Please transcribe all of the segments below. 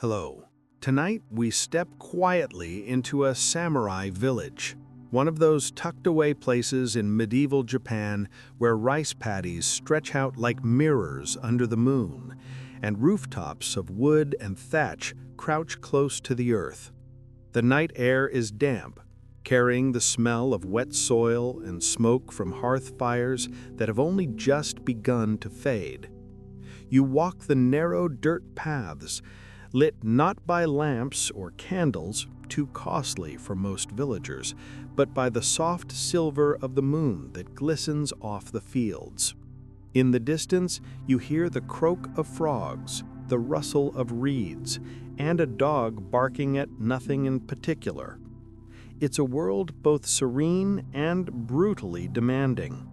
Hello. Tonight we step quietly into a samurai village, one of those tucked-away places in medieval Japan where rice paddies stretch out like mirrors under the moon, and rooftops of wood and thatch crouch close to the earth. The night air is damp, carrying the smell of wet soil and smoke from hearth fires that have only just begun to fade. You walk the narrow dirt paths, lit not by lamps or candles, too costly for most villagers, but by the soft silver of the moon that glistens off the fields. In the distance, you hear the croak of frogs, the rustle of reeds, and a dog barking at nothing in particular. It's a world both serene and brutally demanding.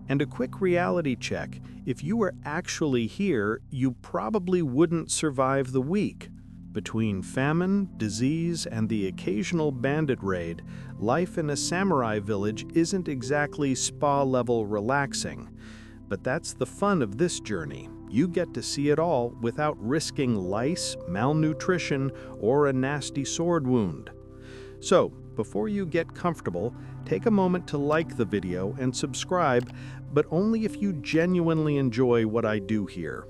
And a quick reality check: if you were actually here, you probably wouldn't survive the week. Between famine, disease, and the occasional bandit raid, life in a samurai village isn't exactly spa-level relaxing. But that's the fun of this journey. You get to see it all without risking lice, malnutrition, or a nasty sword wound. So, before you get comfortable, take a moment to like the video and subscribe, but only if you genuinely enjoy what I do here.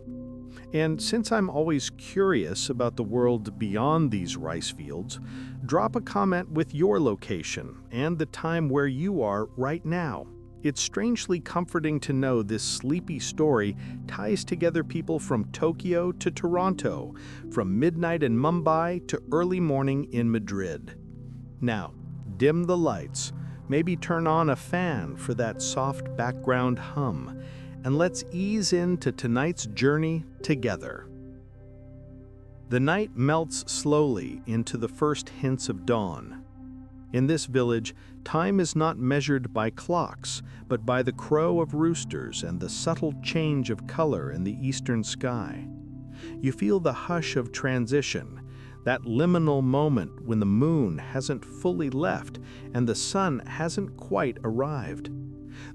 And since I'm always curious about the world beyond these rice fields, drop a comment with your location and the time where you are right now. It's strangely comforting to know this sleepy story ties together people from Tokyo to Toronto, from midnight in Mumbai to early morning in Madrid. Now, dim the lights, maybe turn on a fan for that soft background hum, and let's ease into tonight's journey together. The night melts slowly into the first hints of dawn. In this village, time is not measured by clocks, but by the crow of roosters and the subtle change of color in the eastern sky. You feel the hush of transition, that liminal moment when the moon hasn't fully left and the sun hasn't quite arrived.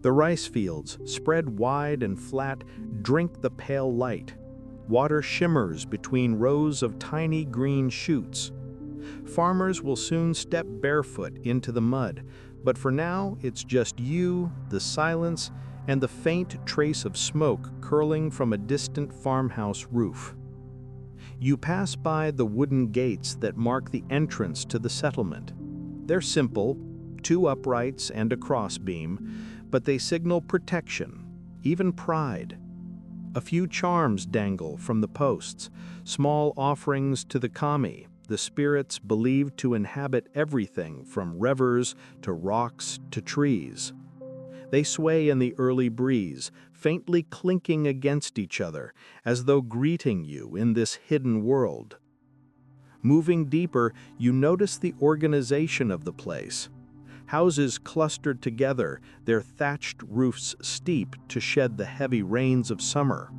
The rice fields, spread wide and flat, drink the pale light. Water shimmers between rows of tiny green shoots. Farmers will soon step barefoot into the mud, but for now it's just you, the silence, and the faint trace of smoke curling from a distant farmhouse roof. You pass by the wooden gates that mark the entrance to the settlement. They're simple, two uprights and a crossbeam, but they signal protection, even pride. A few charms dangle from the posts, small offerings to the kami, the spirits believed to inhabit everything from rivers to rocks to trees. They sway in the early breeze, faintly clinking against each other, as though greeting you in this hidden world. Moving deeper, you notice the organization of the place. Houses clustered together, their thatched roofs steep to shed the heavy rains of summer.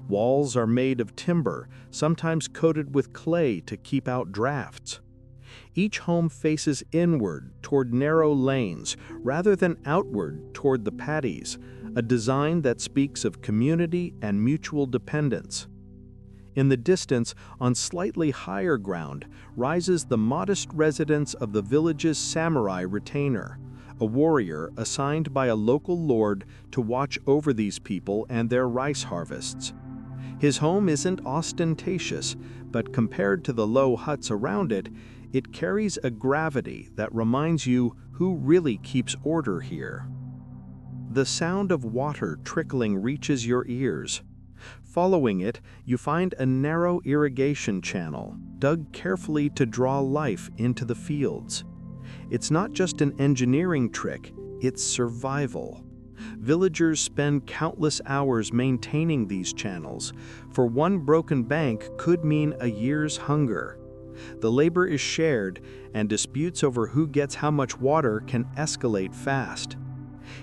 Walls are made of timber, sometimes coated with clay to keep out drafts. Each home faces inward toward narrow lanes rather than outward toward the paddies, a design that speaks of community and mutual dependence. In the distance, on slightly higher ground, rises the modest residence of the village's samurai retainer, a warrior assigned by a local lord to watch over these people and their rice harvests. His home isn't ostentatious, but compared to the low huts around it, it carries a gravity that reminds you who really keeps order here. The sound of water trickling reaches your ears. Following it, you find a narrow irrigation channel, dug carefully to draw life into the fields. It's not just an engineering trick, it's survival. Villagers spend countless hours maintaining these channels, for one broken bank could mean a year's hunger. The labor is shared, and disputes over who gets how much water can escalate fast.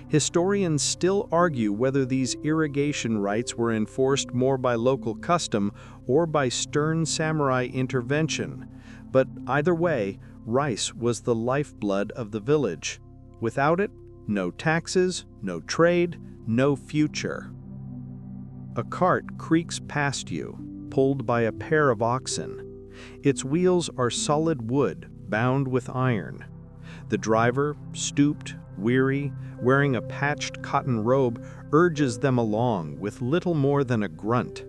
Historians still argue whether these irrigation rights were enforced more by local custom or by stern samurai intervention, but either way, rice was the lifeblood of the village. Without it, no taxes, no trade, no future. A cart creaks past you, pulled by a pair of oxen. Its wheels are solid wood, bound with iron. The driver, stooped, weary, wearing a patched cotton robe, urges them along with little more than a grunt.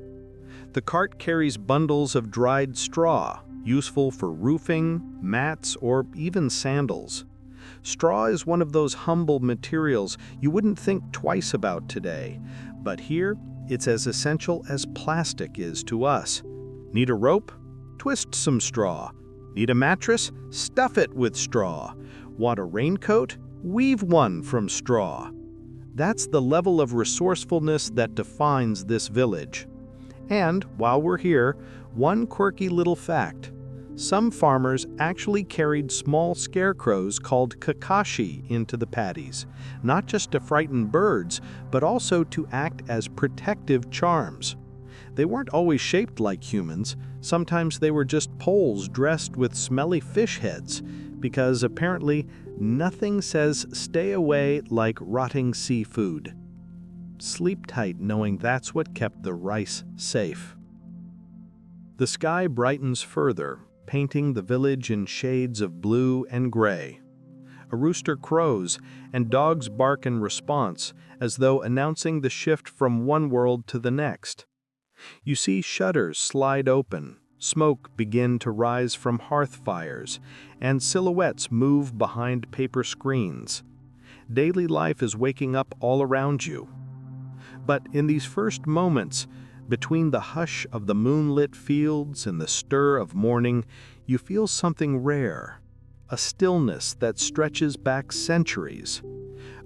The cart carries bundles of dried straw, useful for roofing, mats, or even sandals. Straw is one of those humble materials you wouldn't think twice about today, but here it's as essential as plastic is to us. Need a rope? Twist some straw. Need a mattress? Stuff it with straw. Want a raincoat? Weave one from straw. That's the level of resourcefulness that defines this village. And while we're here, one quirky little fact. Some farmers actually carried small scarecrows called kakashi into the paddies, not just to frighten birds, but also to act as protective charms. They weren't always shaped like humans. Sometimes they were just poles dressed with smelly fish heads, because apparently nothing says stay away like rotting seafood. Sleep tight knowing that's what kept the rice safe. The sky brightens further, painting the village in shades of blue and gray. A rooster crows, and dogs bark in response, as though announcing the shift from one world to the next. You see shutters slide open, smoke begin to rise from hearth fires, and silhouettes move behind paper screens. Daily life is waking up all around you. But in these first moments, between the hush of the moonlit fields and the stir of morning, you feel something rare, a stillness that stretches back centuries,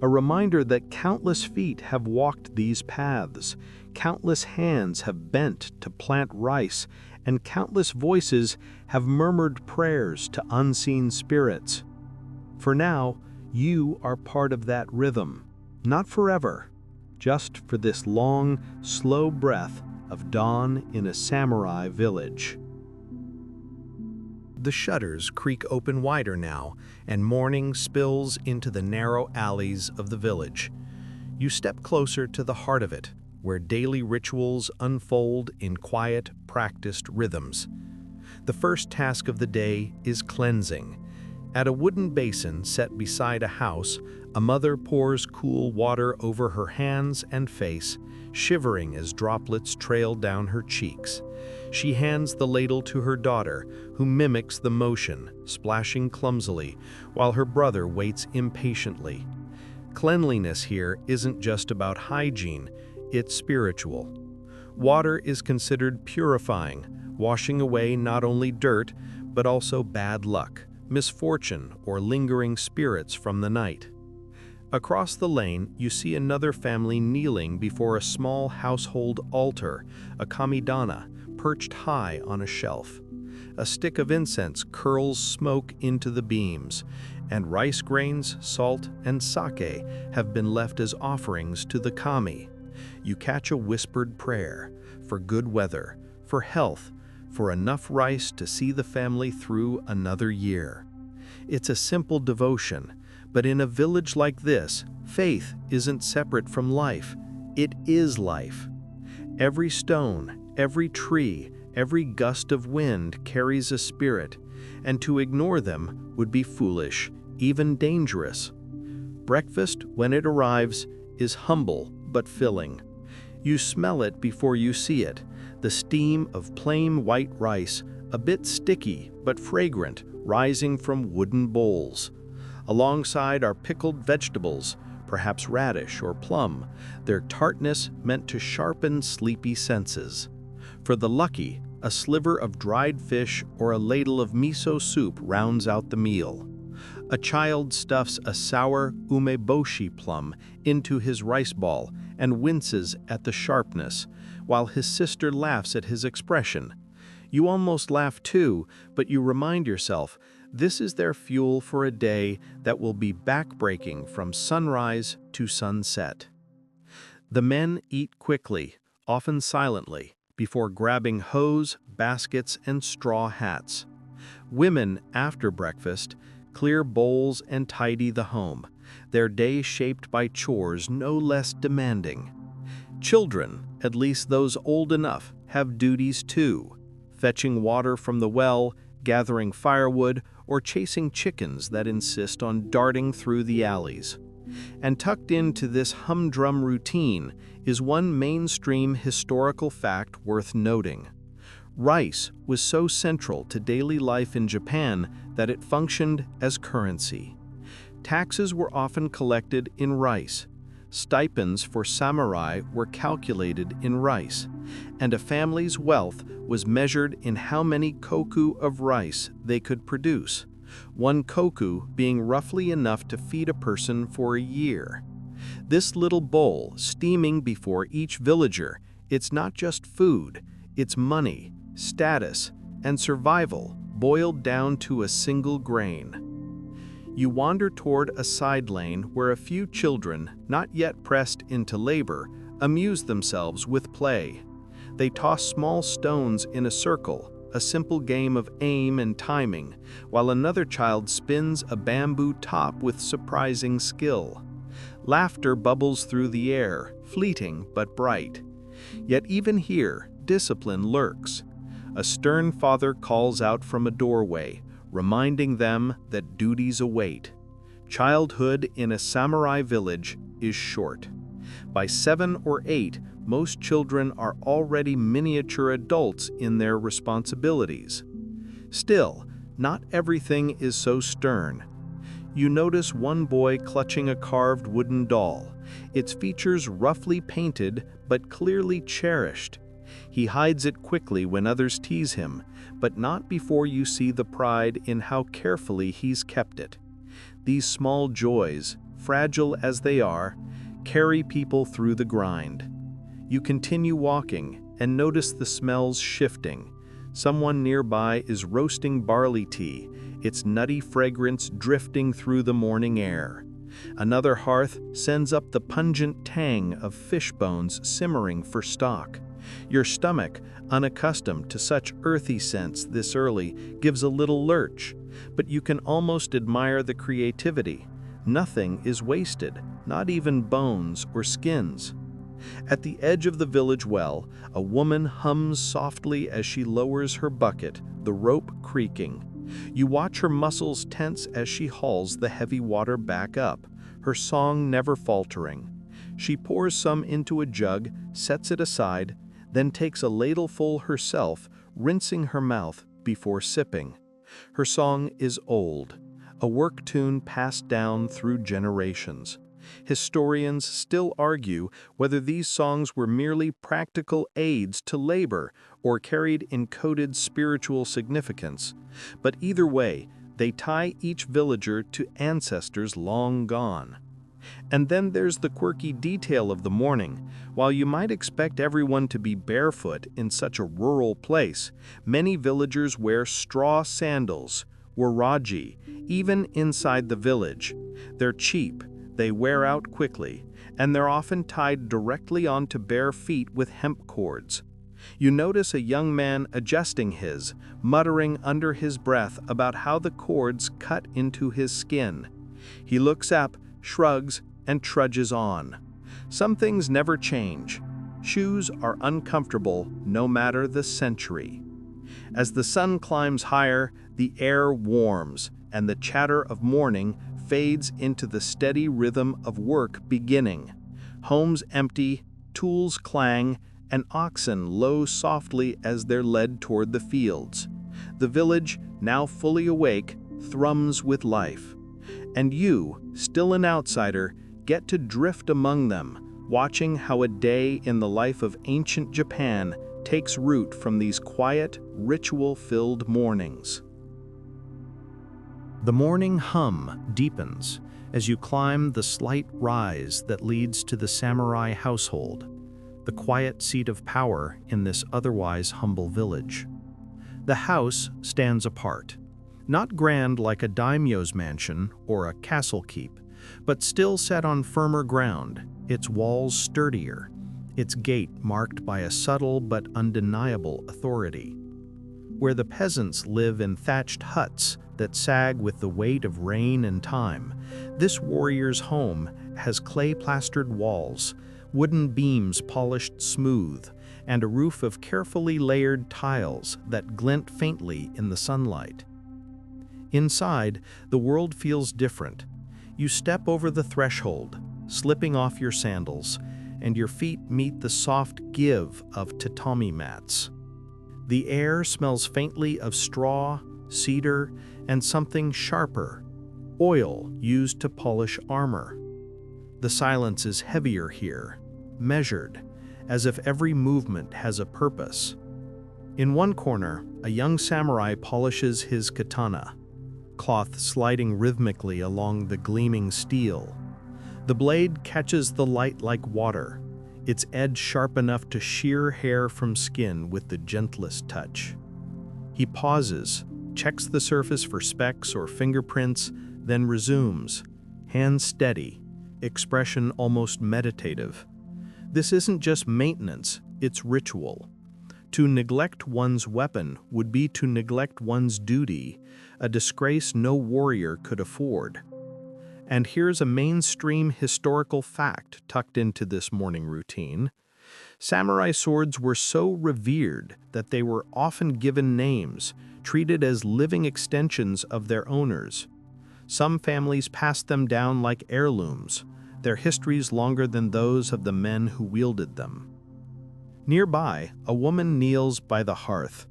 a reminder that countless feet have walked these paths, countless hands have bent to plant rice, and countless voices have murmured prayers to unseen spirits. For now, you are part of that rhythm, not forever, just for this long, slow breath of dawn in a samurai village. The shutters creak open wider now, and morning spills into the narrow alleys of the village. You step closer to the heart of it, where daily rituals unfold in quiet, practiced rhythms. The first task of the day is cleansing. At a wooden basin set beside a house, a mother pours cool water over her hands and face, shivering as droplets trail down her cheeks. She hands the ladle to her daughter, who mimics the motion, splashing clumsily, while her brother waits impatiently. Cleanliness here isn't just about hygiene, it's spiritual. Water is considered purifying, washing away not only dirt, but also bad luck, misfortune, or lingering spirits from the night. Across the lane, you see another family kneeling before a small household altar, a kamidana, perched high on a shelf. A stick of incense curls smoke into the beams, and rice grains, salt, and sake have been left as offerings to the kami. You catch a whispered prayer for good weather, for health, for enough rice to see the family through another year. It's a simple devotion, but in a village like this, faith isn't separate from life. It is life. Every stone, every tree, every gust of wind carries a spirit, and to ignore them would be foolish, even dangerous. Breakfast, when it arrives, is humble but filling. You smell it before you see it, the steam of plain white rice, a bit sticky but fragrant, rising from wooden bowls. Alongside are pickled vegetables, perhaps radish or plum, their tartness meant to sharpen sleepy senses. For the lucky, a sliver of dried fish or a ladle of miso soup rounds out the meal. A child stuffs a sour umeboshi plum into his rice ball and winces at the sharpness, while his sister laughs at his expression. You almost laugh too, but you remind yourself, this is their fuel for a day that will be backbreaking from sunrise to sunset. The men eat quickly, often silently, before grabbing hoes, baskets, and straw hats. Women, after breakfast, clear bowls and tidy the home, their day shaped by chores no less demanding. Children, at least those old enough, have duties too. fetching water from the well, gathering firewood, or chasing chickens that insist on darting through the alleys. And tucked into this humdrum routine is one mainstream historical fact worth noting. Rice was so central to daily life in Japan that it functioned as currency. Taxes were often collected in rice. Stipends for samurai were calculated in rice, and a family's wealth was measured in how many koku of rice they could produce, one koku being roughly enough to feed a person for a year. This little bowl, steaming before each villager, it's not just food, it's money, status, and survival boiled down to a single grain. You wander toward a side lane where a few children, not yet pressed into labor, amuse themselves with play. They toss small stones in a circle, a simple game of aim and timing, while another child spins a bamboo top with surprising skill. Laughter bubbles through the air, fleeting but bright. Yet even here, discipline lurks. A stern father calls out from a doorway, reminding them that duties await. Childhood in a samurai village is short. By 7 or 8, most children are already miniature adults in their responsibilities. Still, not everything is so stern. You notice one boy clutching a carved wooden doll, its features roughly painted but clearly cherished. He hides it quickly when others tease him, but not before you see the pride in how carefully he's kept it. These small joys, fragile as they are, carry people through the grind. You continue walking and notice the smells shifting. Someone nearby is roasting barley tea, its nutty fragrance drifting through the morning air. Another hearth sends up the pungent tang of fish bones simmering for stock. Your stomach, unaccustomed to such earthy scents this early, gives a little lurch, but you can almost admire the creativity. Nothing is wasted, not even bones or skins. At the edge of the village well, a woman hums softly as she lowers her bucket, the rope creaking. You watch her muscles tense as she hauls the heavy water back up, her song never faltering. She pours some into a jug, sets it aside, then takes a ladleful herself, rinsing her mouth before sipping. Her song is old, a work tune passed down through generations. Historians still argue whether these songs were merely practical aids to labor or carried encoded spiritual significance. But either way, they tie each villager to ancestors long gone. And then there's the quirky detail of the morning. While you might expect everyone to be barefoot in such a rural place, many villagers wear straw sandals, waraji, even inside the village. They're cheap, they wear out quickly, and they're often tied directly onto bare feet with hemp cords. You notice a young man adjusting his, muttering under his breath about how the cords cut into his skin. He looks up, shrugs, and trudges on. Some things never change. Shoes are uncomfortable no matter the century. As the sun climbs higher, the air warms, and the chatter of morning fades into the steady rhythm of work beginning. Homes empty, tools clang, and oxen low softly as they're led toward the fields. The village, now fully awake, thrums with life. And you, still an outsider, get to drift among them, watching how a day in the life of ancient Japan takes root from these quiet, ritual-filled mornings. The morning hum deepens as you climb the slight rise that leads to the samurai household, the quiet seat of power in this otherwise humble village. The house stands apart, not grand like a daimyo's mansion or a castle keep, but still set on firmer ground, its walls sturdier, its gate marked by a subtle but undeniable authority. Where the peasants live in thatched huts that sag with the weight of rain and time, this warrior's home has clay-plastered walls, wooden beams polished smooth, and a roof of carefully layered tiles that glint faintly in the sunlight. Inside, the world feels different. You step over the threshold, slipping off your sandals, and your feet meet the soft give of tatami mats. The air smells faintly of straw, cedar, and something sharper, oil used to polish armor. The silence is heavier here, measured, as if every movement has a purpose. In one corner, a young samurai polishes his katana, cloth sliding rhythmically along the gleaming steel. The blade catches the light like water, its edge sharp enough to shear hair from skin with the gentlest touch. He pauses, checks the surface for specks or fingerprints, then resumes, hands steady, expression almost meditative. This isn't just maintenance, it's ritual. To neglect one's weapon would be to neglect one's duty, a disgrace no warrior could afford. And here's a mainstream historical fact tucked into this morning routine. Samurai swords were so revered that they were often given names, treated as living extensions of their owners. Some families passed them down like heirlooms, their histories longer than those of the men who wielded them. Nearby, a woman kneels by the hearth.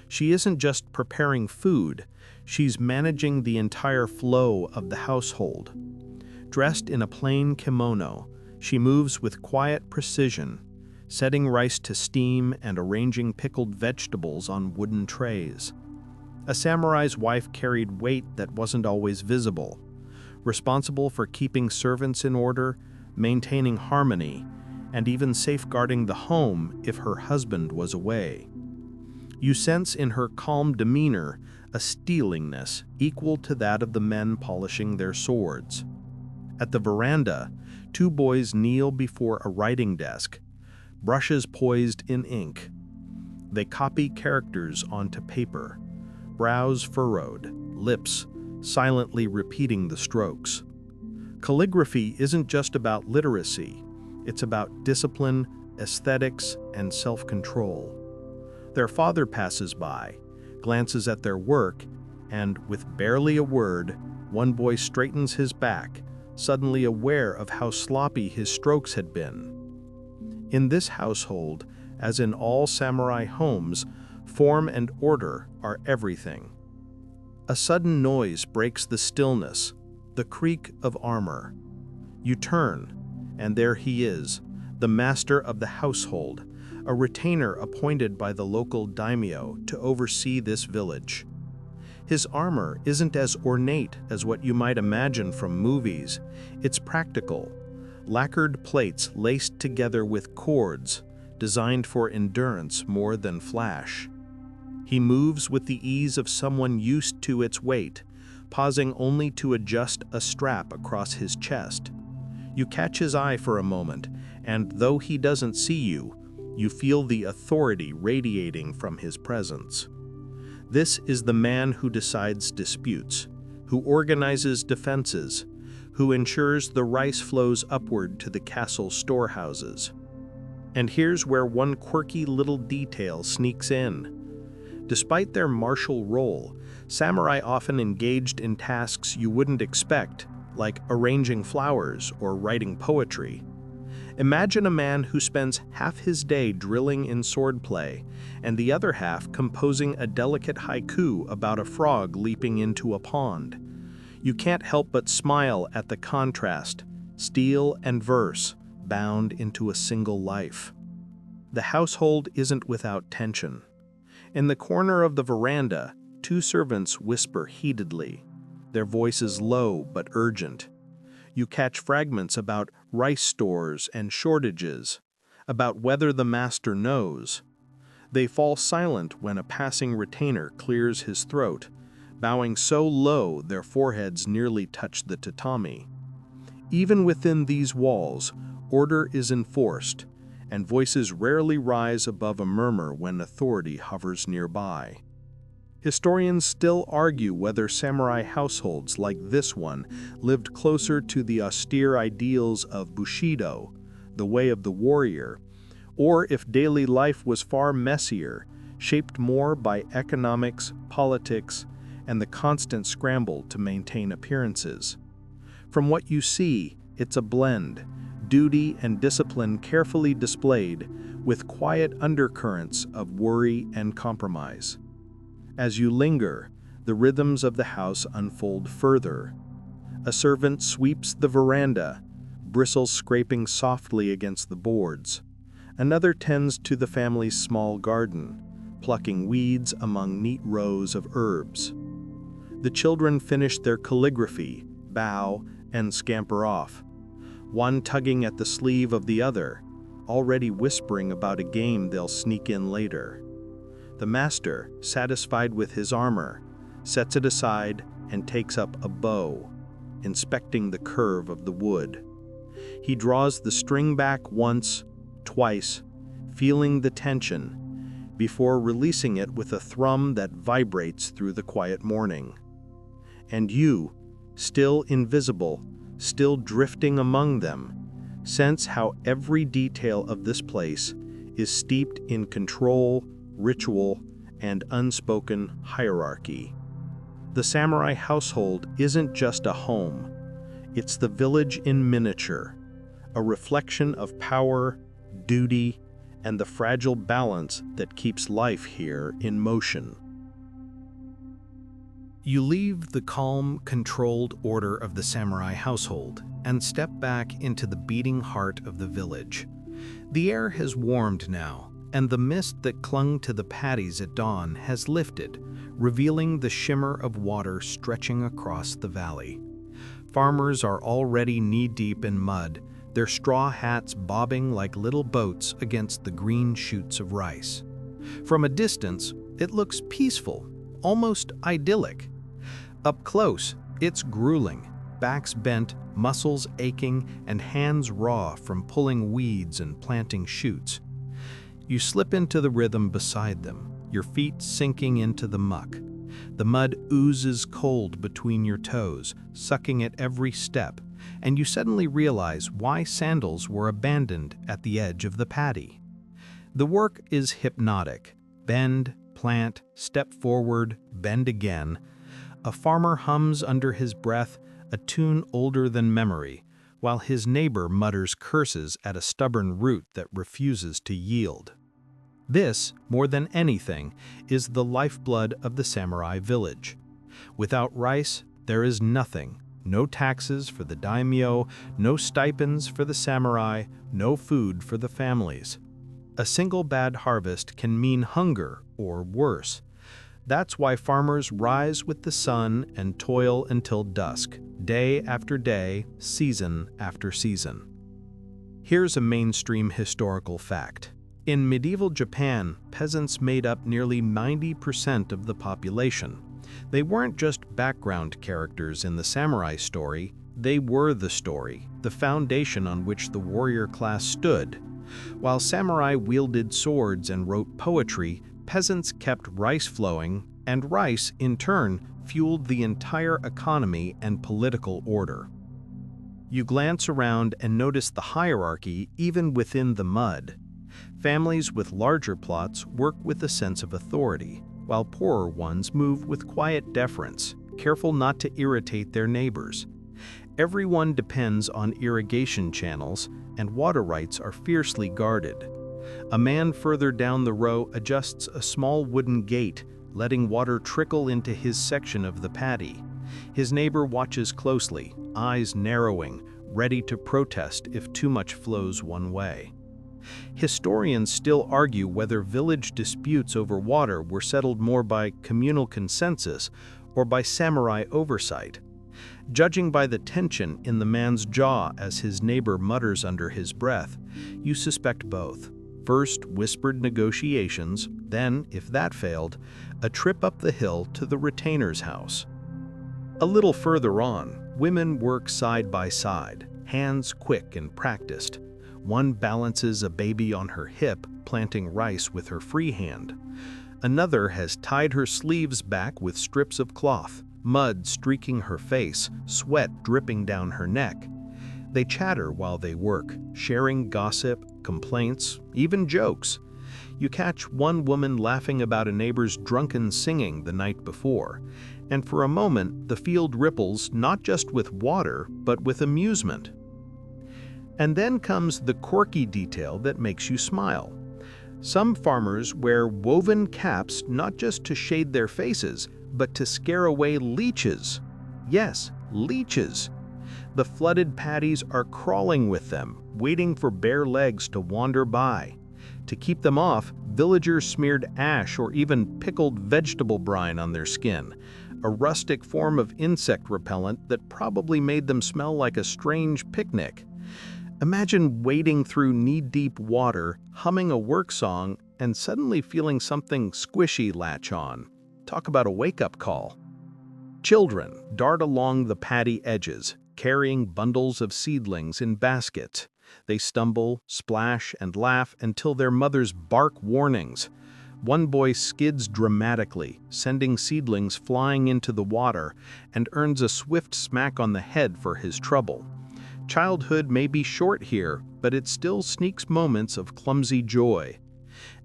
She isn't just preparing food, she's managing the entire flow of the household. Dressed in a plain kimono, she moves with quiet precision, setting rice to steam and arranging pickled vegetables on wooden trays. A samurai's wife carried weight that wasn't always visible, responsible for keeping servants in order, maintaining harmony, and even safeguarding the home if her husband was away. You sense in her calm demeanor a steeliness equal to that of the men polishing their swords. At the veranda, two boys kneel before a writing desk, brushes poised in ink. They copy characters onto paper, brows furrowed, lips silently repeating the strokes. Calligraphy isn't just about literacy, it's about discipline, aesthetics, and self-control. Their father passes by, glances at their work, and with barely a word, one boy straightens his back, suddenly aware of how sloppy his strokes had been. In this household, as in all samurai homes, form and order are everything. A sudden noise breaks the stillness, the creak of armor. You turn, and there he is, the master of the household, a retainer appointed by the local daimyo to oversee this village. His armor isn't as ornate as what you might imagine from movies. It's practical, lacquered plates laced together with cords, designed for endurance more than flash. He moves with the ease of someone used to its weight, pausing only to adjust a strap across his chest. You catch his eye for a moment, and though he doesn't see you, you feel the authority radiating from his presence. This is the man who decides disputes, who organizes defenses, who ensures the rice flows upward to the castle storehouses. And here's where one quirky little detail sneaks in. Despite their martial role, samurai often engaged in tasks you wouldn't expect, like arranging flowers or writing poetry. Imagine a man who spends half his day drilling in swordplay, and the other half composing a delicate haiku about a frog leaping into a pond. You can't help but smile at the contrast, steel and verse, bound into a single life. The household isn't without tension. In the corner of the veranda, two servants whisper heatedly, their voices low but urgent. You catch fragments about rice stores and shortages, about whether the master knows. They fall silent when a passing retainer clears his throat, bowing so low their foreheads nearly touch the tatami. Even within these walls, order is enforced, and voices rarely rise above a murmur when authority hovers nearby. Historians still argue whether samurai households like this one lived closer to the austere ideals of Bushido, the way of the warrior, or if daily life was far messier, shaped more by economics, politics, and the constant scramble to maintain appearances. From what you see, it's a blend, duty and discipline carefully displayed, with quiet undercurrents of worry and compromise. As you linger, the rhythms of the house unfold further. A servant sweeps the veranda, bristles scraping softly against the boards. Another tends to the family's small garden, plucking weeds among neat rows of herbs. The children finish their calligraphy, bow, and scamper off, one tugging at the sleeve of the other, already whispering about a game they'll sneak in later. The master, satisfied with his armor, sets it aside and takes up a bow, inspecting the curve of the wood. He draws the string back once, twice, feeling the tension, before releasing it with a thrum that vibrates through the quiet morning. And you, still invisible, still drifting among them, sense how every detail of this place is steeped in control, ritual, and unspoken hierarchy. The samurai household isn't just a home, it's the village in miniature, a reflection of power, duty, and the fragile balance that keeps life here in motion. You leave the calm, controlled order of the samurai household and step back into the beating heart of the village. The air has warmed now, and the mist that clung to the paddies at dawn has lifted, revealing the shimmer of water stretching across the valley. Farmers are already knee-deep in mud, their straw hats bobbing like little boats against the green shoots of rice. From a distance, it looks peaceful, almost idyllic. Up close, it's grueling, backs bent, muscles aching, and hands raw from pulling weeds and planting shoots. You slip into the rhythm beside them, your feet sinking into the muck. The mud oozes cold between your toes, sucking at every step, and you suddenly realize why sandals were abandoned at the edge of the paddy. The work is hypnotic. Bend, plant, step forward, bend again. A farmer hums under his breath a tune older than memory, while his neighbor mutters curses at a stubborn root that refuses to yield. This, more than anything, is the lifeblood of the samurai village. Without rice, there is nothing. No taxes for the daimyo, no stipends for the samurai, no food for the families. A single bad harvest can mean hunger or worse. That's why farmers rise with the sun and toil until dusk, day after day, season after season. Here's a mainstream historical fact. In medieval Japan, peasants made up nearly 90% of the population. They weren't just background characters in the samurai story, they were the story, the foundation on which the warrior class stood. While samurai wielded swords and wrote poetry, peasants kept rice flowing, and rice, in turn, fueled the entire economy and political order. You glance around and notice the hierarchy even within the mud. Families with larger plots work with a sense of authority, while poorer ones move with quiet deference, careful not to irritate their neighbors. Everyone depends on irrigation channels, and water rights are fiercely guarded. A man further down the row adjusts a small wooden gate, letting water trickle into his section of the paddy. His neighbor watches closely, eyes narrowing, ready to protest if too much flows one way. Historians still argue whether village disputes over water were settled more by communal consensus or by samurai oversight. Judging by the tension in the man's jaw as his neighbor mutters under his breath, you suspect both. First, whispered negotiations, then, if that failed, a trip up the hill to the retainer's house. A little further on, women work side by side, hands quick and practiced. One balances a baby on her hip, planting rice with her free hand. Another has tied her sleeves back with strips of cloth, mud streaking her face, sweat dripping down her neck. They chatter while they work, sharing gossip, complaints, even jokes. You catch one woman laughing about a neighbor's drunken singing the night before, and for a moment the field ripples not just with water, but with amusement. And then comes the quirky detail that makes you smile. Some farmers wear woven caps not just to shade their faces, but to scare away leeches. Yes, leeches. The flooded paddies are crawling with them, waiting for bare legs to wander by. To keep them off, villagers smeared ash or even pickled vegetable brine on their skin, a rustic form of insect repellent that probably made them smell like a strange picnic. Imagine wading through knee-deep water, humming a work song, and suddenly feeling something squishy latch on. Talk about a wake-up call. Children dart along the paddy edges, carrying bundles of seedlings in baskets. They stumble, splash, and laugh until their mothers bark warnings. One boy skids dramatically, sending seedlings flying into the water, and earns a swift smack on the head for his trouble. Childhood may be short here, but it still sneaks moments of clumsy joy.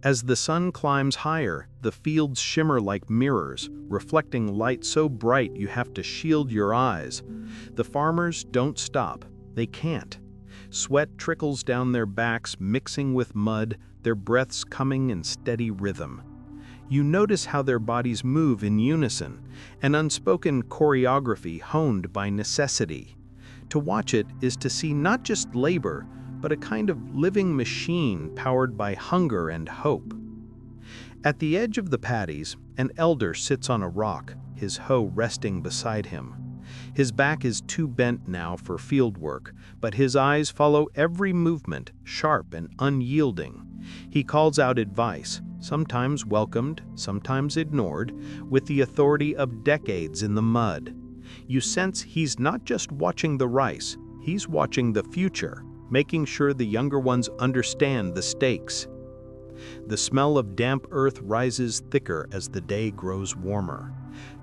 As the sun climbs higher, the fields shimmer like mirrors, reflecting light so bright you have to shield your eyes. The farmers don't stop. They can't. Sweat trickles down their backs, mixing with mud, their breaths coming in steady rhythm. You notice how their bodies move in unison, an unspoken choreography honed by necessity. To watch it is to see not just labor, but a kind of living machine powered by hunger and hope. At the edge of the paddies, an elder sits on a rock, his hoe resting beside him. His back is too bent now for field work, but his eyes follow every movement, sharp and unyielding. He calls out advice, sometimes welcomed, sometimes ignored, with the authority of decades in the mud. You sense he's not just watching the rice, he's watching the future, making sure the younger ones understand the stakes. The smell of damp earth rises thicker as the day grows warmer.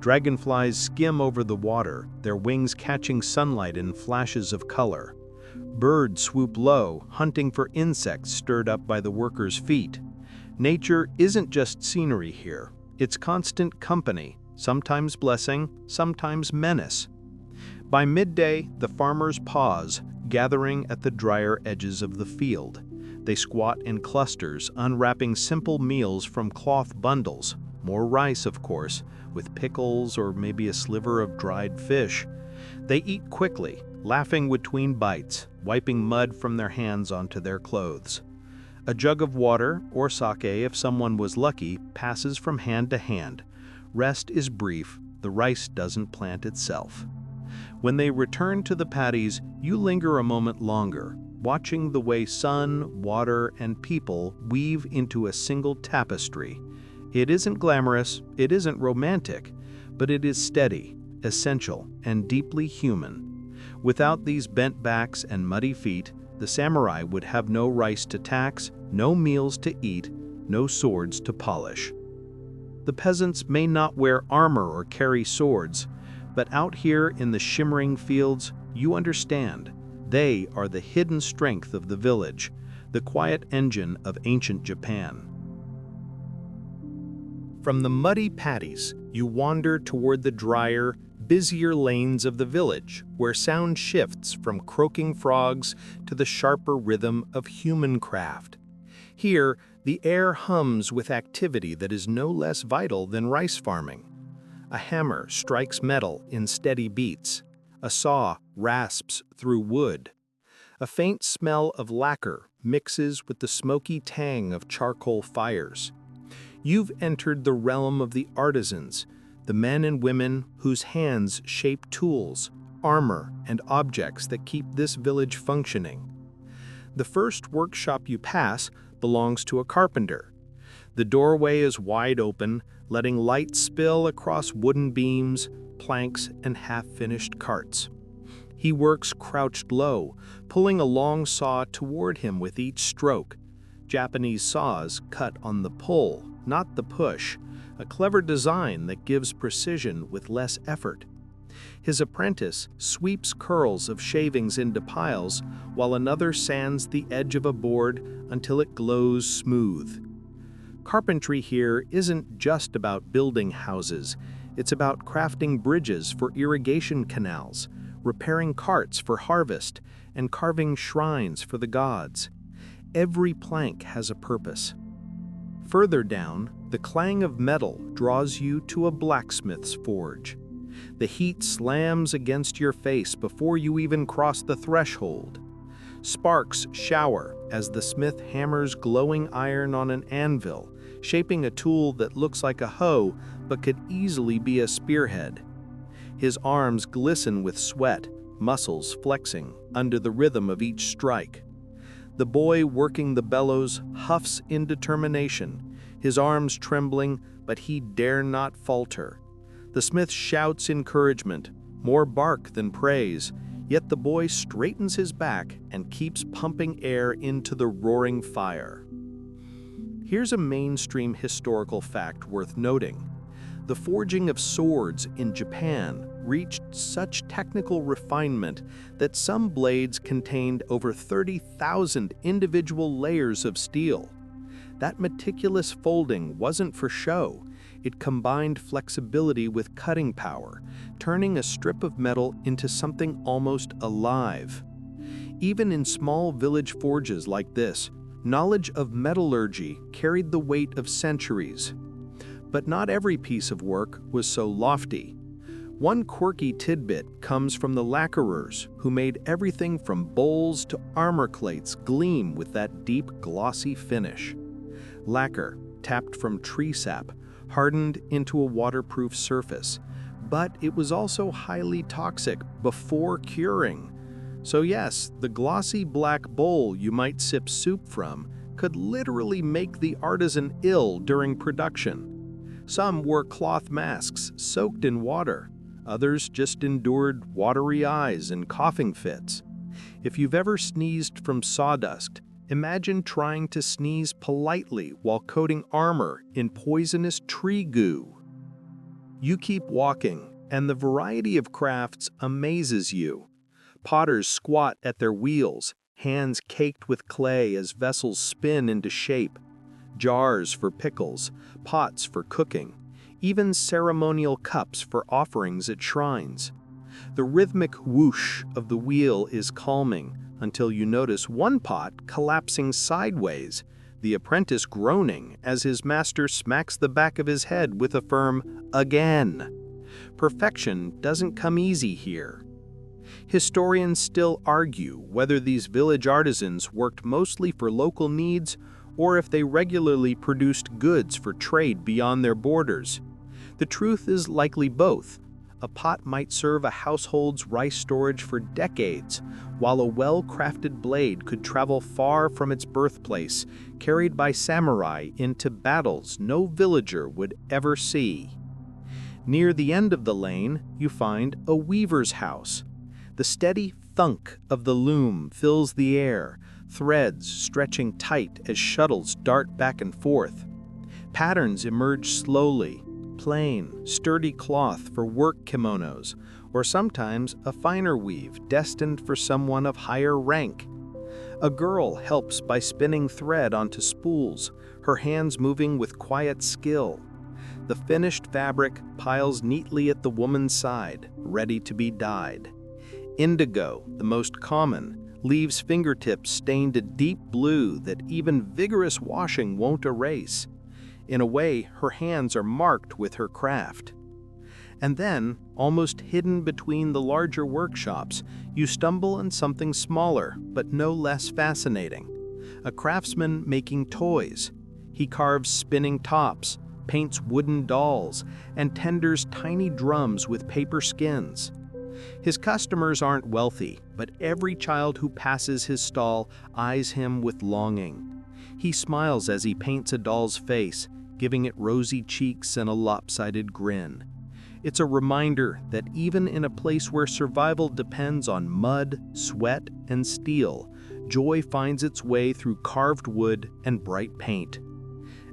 Dragonflies skim over the water, their wings catching sunlight in flashes of color. Birds swoop low, hunting for insects stirred up by the workers' feet. Nature isn't just scenery here, it's constant company, sometimes blessing, sometimes menace. By midday, the farmers pause, gathering at the drier edges of the field. They squat in clusters, unwrapping simple meals from cloth bundles, more rice, of course, with pickles or maybe a sliver of dried fish. They eat quickly, laughing between bites, wiping mud from their hands onto their clothes. A jug of water, or sake if someone was lucky, passes from hand to hand. Rest is brief, the rice doesn't plant itself. When they return to the paddies, you linger a moment longer, watching the way sun, water, and people weave into a single tapestry. It isn't glamorous, it isn't romantic, but it is steady, essential, and deeply human. Without these bent backs and muddy feet, the samurai would have no rice to tax, no meals to eat, no swords to polish. The peasants may not wear armor or carry swords, but out here in the shimmering fields, you understand. They are the hidden strength of the village, the quiet engine of ancient Japan. From the muddy paddies, you wander toward the drier, busier lanes of the village, where sound shifts from croaking frogs to the sharper rhythm of human craft. Here, the air hums with activity that is no less vital than rice farming. A hammer strikes metal in steady beats. A saw rasps through wood. A faint smell of lacquer mixes with the smoky tang of charcoal fires. You've entered the realm of the artisans, the men and women whose hands shape tools, armor, and objects that keep this village functioning. The first workshop you pass belongs to a carpenter. The doorway is wide open, letting light spill across wooden beams, planks, and half-finished carts. He works crouched low, pulling a long saw toward him with each stroke. Japanese saws cut on the pull, not the push, a clever design that gives precision with less effort. His apprentice sweeps curls of shavings into piles, while another sands the edge of a board until it glows smooth. Carpentry here isn't just about building houses, it's about crafting bridges for irrigation canals, repairing carts for harvest, and carving shrines for the gods. Every plank has a purpose. Further down, the clang of metal draws you to a blacksmith's forge. The heat slams against your face before you even cross the threshold. Sparks shower as the smith hammers glowing iron on an anvil, shaping a tool that looks like a hoe but could easily be a spearhead. His arms glisten with sweat, muscles flexing under the rhythm of each strike. The boy working the bellows huffs in determination, his arms trembling, but he dare not falter. The smith shouts encouragement, more bark than praise, yet the boy straightens his back and keeps pumping air into the roaring fire. Here's a mainstream historical fact worth noting. The forging of swords in Japan reached such technical refinement that some blades contained over 30,000 individual layers of steel. That meticulous folding wasn't for show. It combined flexibility with cutting power, turning a strip of metal into something almost alive. Even in small village forges like this, knowledge of metallurgy carried the weight of centuries. But not every piece of work was so lofty. One quirky tidbit comes from the lacquerers, who made everything from bowls to armor plates gleam with that deep, glossy finish. Lacquer, tapped from tree sap, hardened into a waterproof surface, but it was also highly toxic before curing. So yes, the glossy black bowl you might sip soup from could literally make the artisan ill during production. Some wore cloth masks soaked in water. Others just endured watery eyes and coughing fits. If you've ever sneezed from sawdust, imagine trying to sneeze politely while coating armor in poisonous tree goo. You keep walking, and the variety of crafts amazes you. Potters squat at their wheels, hands caked with clay as vessels spin into shape. Jars for pickles, pots for cooking, even ceremonial cups for offerings at shrines. The rhythmic whoosh of the wheel is calming until you notice one pot collapsing sideways, the apprentice groaning as his master smacks the back of his head with a firm "again." Perfection doesn't come easy here. Historians still argue whether these village artisans worked mostly for local needs or if they regularly produced goods for trade beyond their borders. The truth is likely both. A pot might serve a household's rice storage for decades, while a well-crafted blade could travel far from its birthplace, carried by samurai into battles no villager would ever see. Near the end of the lane, you find a weaver's house. The steady thunk of the loom fills the air, threads stretching tight as shuttles dart back and forth. Patterns emerge slowly, plain, sturdy cloth for work kimonos, or sometimes a finer weave destined for someone of higher rank. A girl helps by spinning thread onto spools, her hands moving with quiet skill. The finished fabric piles neatly at the woman's side, ready to be dyed. Indigo, the most common, leaves fingertips stained a deep blue that even vigorous washing won't erase. In a way, her hands are marked with her craft. And then, almost hidden between the larger workshops, you stumble on something smaller, but no less fascinating. A craftsman making toys. He carves spinning tops, paints wooden dolls, and tenders tiny drums with paper skins. His customers aren't wealthy, but every child who passes his stall eyes him with longing. He smiles as he paints a doll's face, giving it rosy cheeks and a lopsided grin. It's a reminder that even in a place where survival depends on mud, sweat, and steel, joy finds its way through carved wood and bright paint.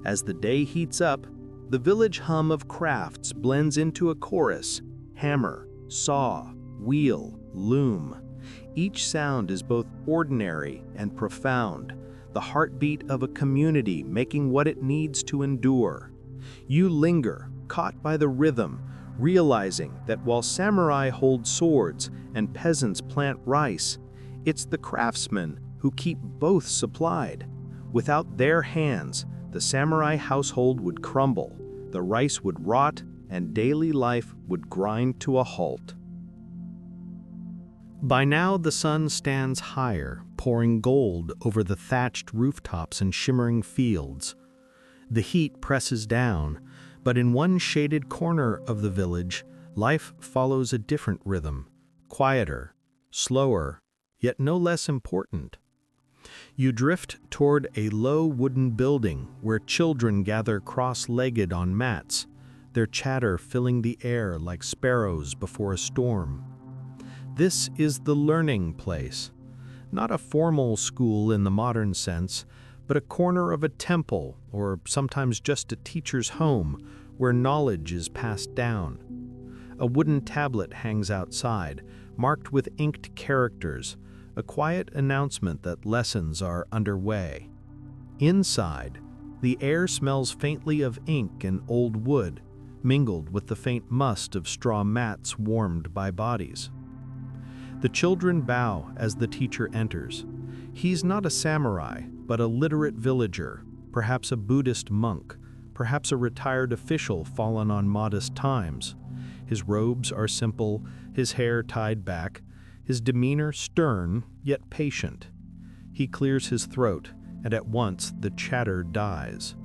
As the day heats up, the village hum of crafts blends into a chorus: hammer, saw, wheel, loom. Each sound is both ordinary and profound, the heartbeat of a community making what it needs to endure. You linger, caught by the rhythm, realizing that while samurai hold swords and peasants plant rice, it's the craftsmen who keep both supplied. Without their hands, the samurai household would crumble, the rice would rot, and daily life would grind to a halt. By now the sun stands higher, pouring gold over the thatched rooftops and shimmering fields. The heat presses down, but in one shaded corner of the village, life follows a different rhythm, quieter, slower, yet no less important. You drift toward a low wooden building where children gather cross-legged on mats, their chatter filling the air like sparrows before a storm. This is the learning place, not a formal school in the modern sense, but a corner of a temple, or sometimes just a teacher's home, where knowledge is passed down. A wooden tablet hangs outside, marked with inked characters, a quiet announcement that lessons are underway. Inside, the air smells faintly of ink and old wood, mingled with the faint must of straw mats warmed by bodies. The children bow as the teacher enters. He's not a samurai, but a literate villager, perhaps a Buddhist monk, perhaps a retired official fallen on modest times. His robes are simple, his hair tied back, his demeanor stern yet patient. He clears his throat, and at once the chatter dies.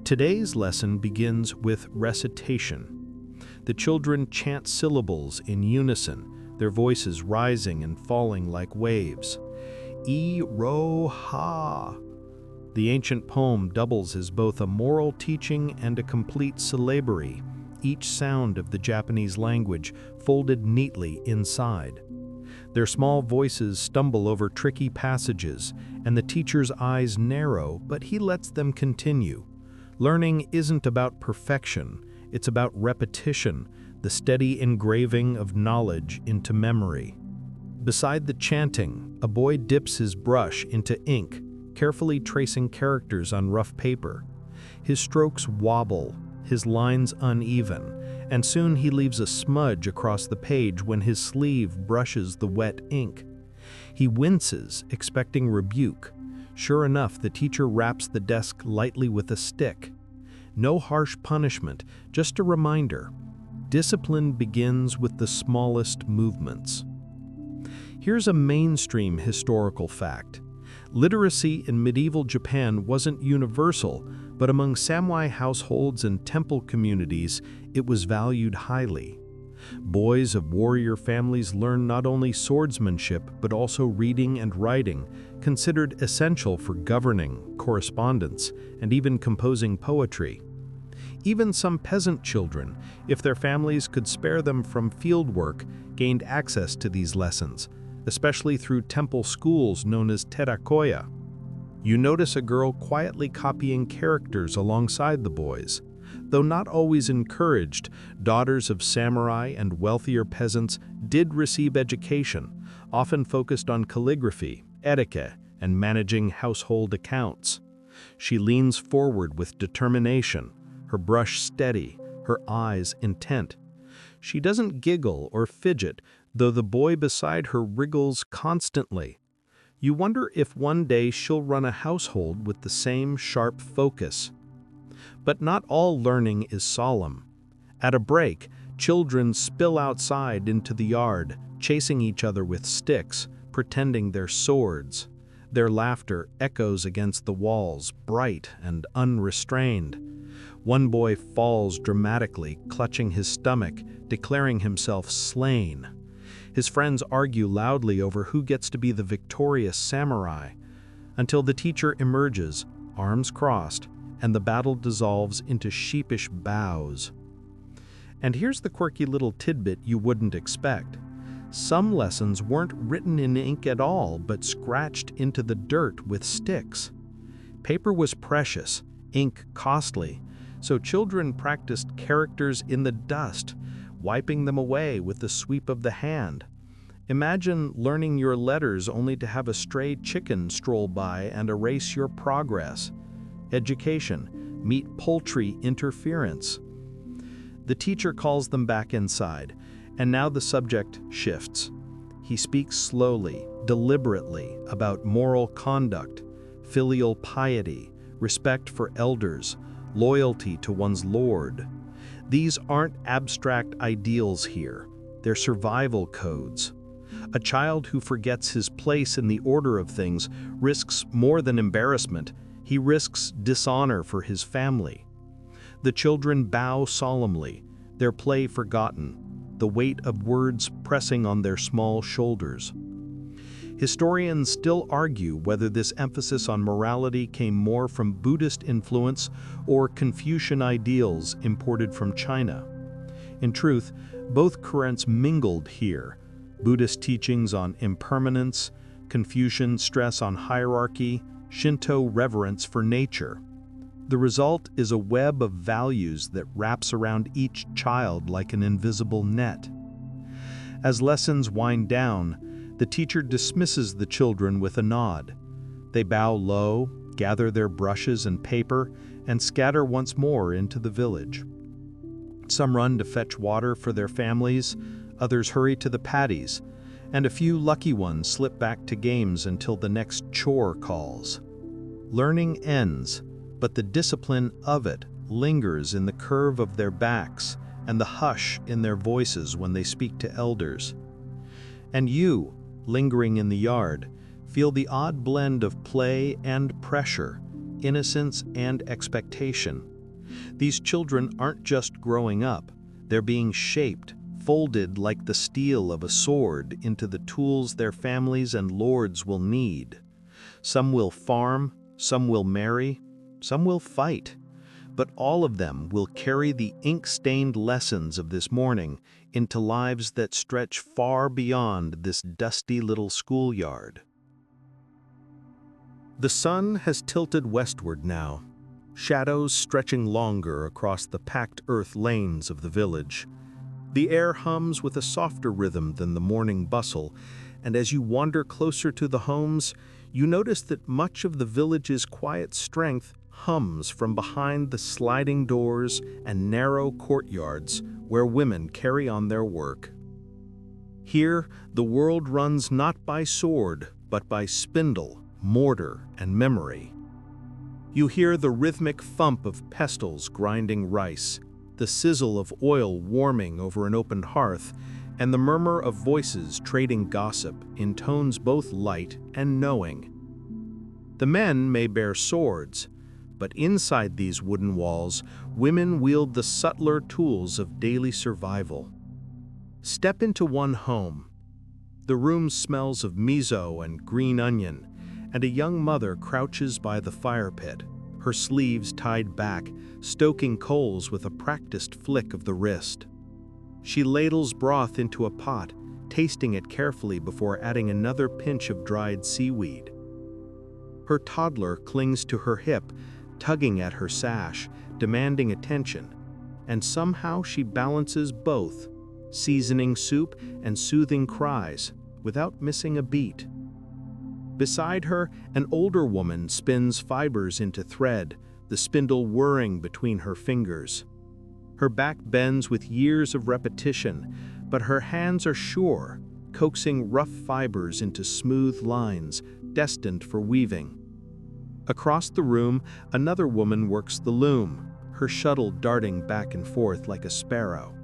Today's lesson begins with recitation. The children chant syllables in unison, their voices rising and falling like waves. I-ro-ha. The ancient poem doubles as both a moral teaching and a complete syllabary, each sound of the Japanese language folded neatly inside. Their small voices stumble over tricky passages, and the teacher's eyes narrow, but he lets them continue. Learning isn't about perfection, it's about repetition, the steady engraving of knowledge into memory. Beside the chanting, a boy dips his brush into ink, carefully tracing characters on rough paper. His strokes wobble, his lines uneven, and soon he leaves a smudge across the page when his sleeve brushes the wet ink. He winces, expecting rebuke. Sure enough, the teacher raps the desk lightly with a stick. No harsh punishment, just a reminder. Discipline begins with the smallest movements. Here's a mainstream historical fact. Literacy in medieval Japan wasn't universal, but among samurai households and temple communities, it was valued highly. Boys of warrior families learned not only swordsmanship, but also reading and writing, considered essential for governing, correspondence, and even composing poetry. Even some peasant children, if their families could spare them from field work, gained access to these lessons, especially through temple schools known as terakoya. You notice a girl quietly copying characters alongside the boys. Though not always encouraged, daughters of samurai and wealthier peasants did receive education, often focused on calligraphy, etiquette, and managing household accounts. She leans forward with determination, her brush steady, her eyes intent. She doesn't giggle or fidget, though the boy beside her wriggles constantly. You wonder if one day she'll run a household with the same sharp focus. But not all learning is solemn. At a break, children spill outside into the yard, chasing each other with sticks, pretending they're swords. Their laughter echoes against the walls, bright and unrestrained. One boy falls dramatically, clutching his stomach, declaring himself slain. His friends argue loudly over who gets to be the victorious samurai, until the teacher emerges, arms crossed, and the battle dissolves into sheepish bows. And here's the quirky little tidbit you wouldn't expect. Some lessons weren't written in ink at all, but scratched into the dirt with sticks. Paper was precious, ink costly, so children practiced characters in the dust, wiping them away with the sweep of the hand. Imagine learning your letters only to have a stray chicken stroll by and erase your progress. Education, meet poultry interference. The teacher calls them back inside, and now the subject shifts. He speaks slowly, deliberately about moral conduct, filial piety, respect for elders, loyalty to one's lord. These aren't abstract ideals here, they're survival codes. A child who forgets his place in the order of things risks more than embarrassment, he risks dishonor for his family. The children bow solemnly, their play forgotten, the weight of words pressing on their small shoulders. Historians still argue whether this emphasis on morality came more from Buddhist influence or Confucian ideals imported from China. In truth, both currents mingled here. Buddhist teachings on impermanence, Confucian stress on hierarchy, Shinto reverence for nature. The result is a web of values that wraps around each child like an invisible net. As lessons wind down, the teacher dismisses the children with a nod. They bow low, gather their brushes and paper, and scatter once more into the village. Some run to fetch water for their families, others hurry to the paddies, and a few lucky ones slip back to games until the next chore calls. Learning ends, but the discipline of it lingers in the curve of their backs and the hush in their voices when they speak to elders. And you, lingering in the yard, feel the odd blend of play and pressure, innocence and expectation. These children aren't just growing up, they're being shaped, folded like the steel of a sword into the tools their families and lords will need. Some will farm, some will marry, some will fight, but all of them will carry the ink-stained lessons of this morning into lives that stretch far beyond this dusty little schoolyard. The sun has tilted westward now, shadows stretching longer across the packed earth lanes of the village. The air hums with a softer rhythm than the morning bustle, and as you wander closer to the homes, you notice that much of the village's quiet strength hums from behind the sliding doors and narrow courtyards where women carry on their work. Here, the world runs not by sword, but by spindle, mortar, and memory. You hear the rhythmic thump of pestles grinding rice, the sizzle of oil warming over an open hearth, and the murmur of voices trading gossip in tones both light and knowing. The men may bear swords, but inside these wooden walls, women wield the subtler tools of daily survival. Step into one home. The room smells of miso and green onion, and a young mother crouches by the fire pit, her sleeves tied back, stoking coals with a practiced flick of the wrist. She ladles broth into a pot, tasting it carefully before adding another pinch of dried seaweed. Her toddler clings to her hip, tugging at her sash, demanding attention, and somehow she balances both, seasoning soup and soothing cries, without missing a beat. Beside her, an older woman spins fibers into thread, the spindle whirring between her fingers. Her back bends with years of repetition, but her hands are sure, coaxing rough fibers into smooth lines, destined for weaving. Across the room, another woman works the loom, her shuttle darting back and forth like a sparrow.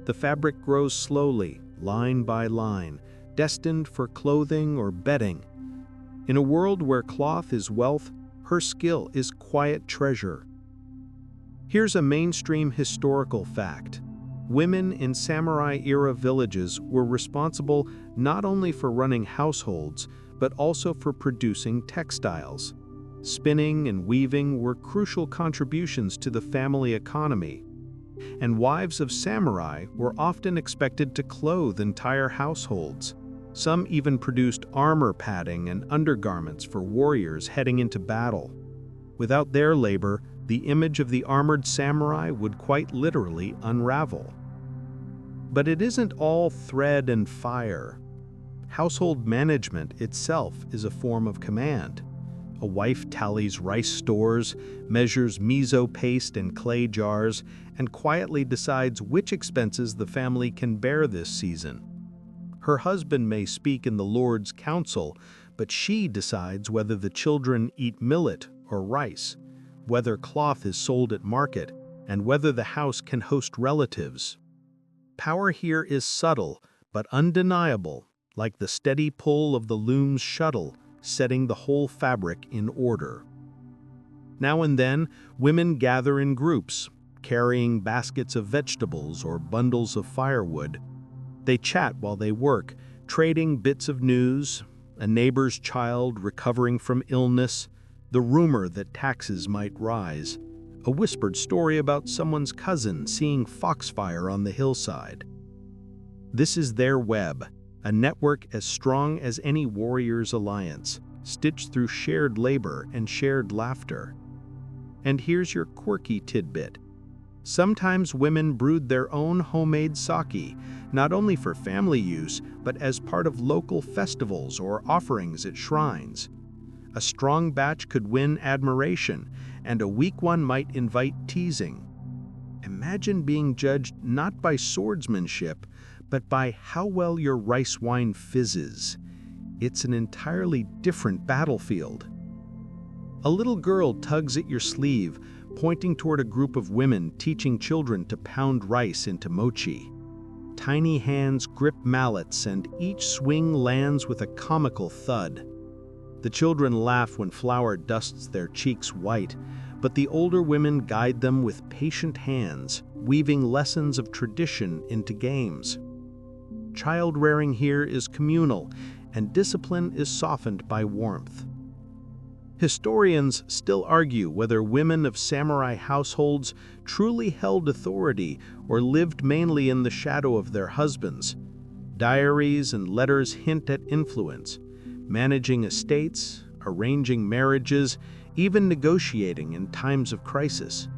The fabric grows slowly, line by line, destined for clothing or bedding. In a world where cloth is wealth, her skill is quiet treasure. Here's a mainstream historical fact. Women in samurai-era villages were responsible not only for running households, but also for producing textiles. Spinning and weaving were crucial contributions to the family economy, and wives of samurai were often expected to clothe entire households. Some even produced armor padding and undergarments for warriors heading into battle. Without their labor, the image of the armored samurai would quite literally unravel. But it isn't all thread and fire. Household management itself is a form of command. A wife tallies rice stores, measures miso paste in clay jars, and quietly decides which expenses the family can bear this season. Her husband may speak in the Lord's council, but she decides whether the children eat millet or rice, whether cloth is sold at market, and whether the house can host relatives. Power here is subtle, but undeniable, like the steady pull of the loom's shuttle, setting the whole fabric in order. Now and then, women gather in groups, carrying baskets of vegetables or bundles of firewood. They chat while they work, trading bits of news, a neighbor's child recovering from illness, the rumor that taxes might rise, a whispered story about someone's cousin seeing foxfire on the hillside. This is their web, a network as strong as any warrior's alliance, stitched through shared labor and shared laughter. And here's your quirky tidbit. Sometimes women brewed their own homemade sake, not only for family use, but as part of local festivals or offerings at shrines. A strong batch could win admiration, and a weak one might invite teasing. Imagine being judged not by swordsmanship, but by how well your rice wine fizzes. It's an entirely different battlefield. A little girl tugs at your sleeve, pointing toward a group of women teaching children to pound rice into mochi. Tiny hands grip mallets, and each swing lands with a comical thud. The children laugh when flour dusts their cheeks white, but the older women guide them with patient hands, weaving lessons of tradition into games. Child-rearing here is communal, and discipline is softened by warmth. Historians still argue whether women of samurai households truly held authority or lived mainly in the shadow of their husbands. Diaries and letters hint at influence, managing estates, arranging marriages, even negotiating in times of crisis.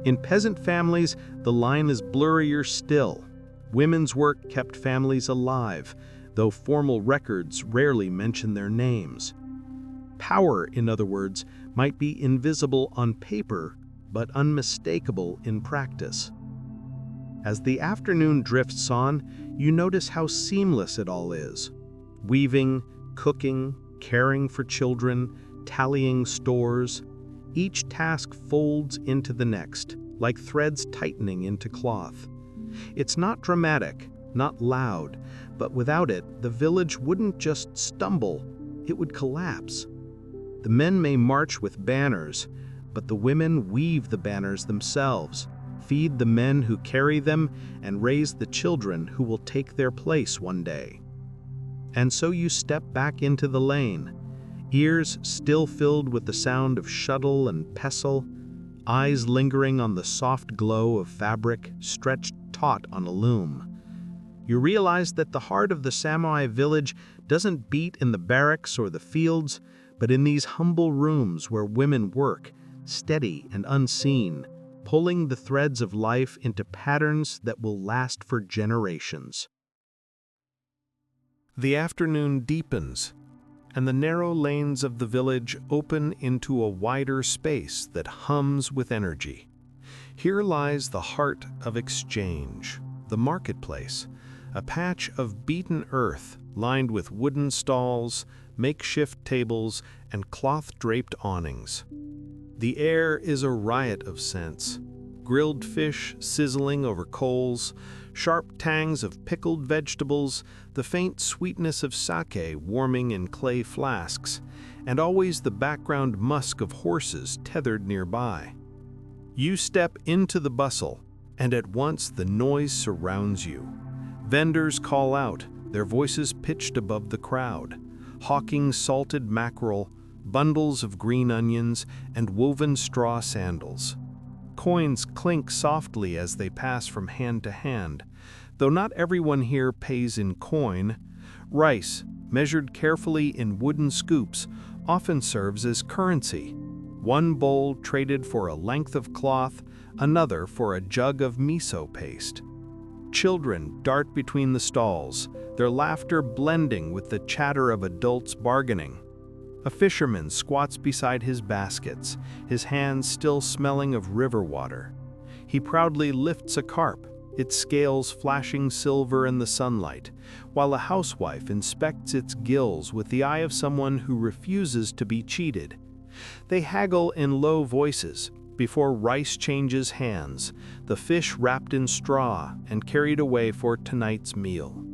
In peasant families, the line is blurrier still. Women's work kept families alive, though formal records rarely mention their names. Power, in other words, might be invisible on paper, but unmistakable in practice. As the afternoon drifts on, you notice how seamless it all is. Weaving, cooking, caring for children, tallying stores. Each task folds into the next, like threads tightening into cloth. It's not dramatic, not loud, but without it, the village wouldn't just stumble, it would collapse. The men may march with banners, but the women weave the banners themselves, feed the men who carry them, and raise the children who will take their place one day. And so you step back into the lane, ears still filled with the sound of shuttle and pestle, eyes lingering on the soft glow of fabric stretched taut on a loom. You realize that the heart of the samurai village doesn't beat in the barracks or the fields, but in these humble rooms where women work, steady and unseen, pulling the threads of life into patterns that will last for generations. The afternoon deepens, and the narrow lanes of the village open into a wider space that hums with energy. Here lies the heart of exchange, the marketplace, a patch of beaten earth lined with wooden stalls, makeshift tables, and cloth-draped awnings. The air is a riot of scents. Grilled fish sizzling over coals, sharp tangs of pickled vegetables, the faint sweetness of sake warming in clay flasks, and always the background musk of horses tethered nearby. You step into the bustle, and at once the noise surrounds you. Vendors call out, their voices pitched above the crowd, hawking salted mackerel, bundles of green onions, and woven straw sandals. Coins clink softly as they pass from hand to hand, though not everyone here pays in coin. Rice, measured carefully in wooden scoops, often serves as currency. One bowl traded for a length of cloth, another for a jug of miso paste. Children dart between the stalls, their laughter blending with the chatter of adults bargaining. A fisherman squats beside his baskets, his hands still smelling of river water. He proudly lifts a carp, its scales flashing silver in the sunlight, while a housewife inspects its gills with the eye of someone who refuses to be cheated. They haggle in low voices before rice changes hands, the fish wrapped in straw and carried away for tonight's meal.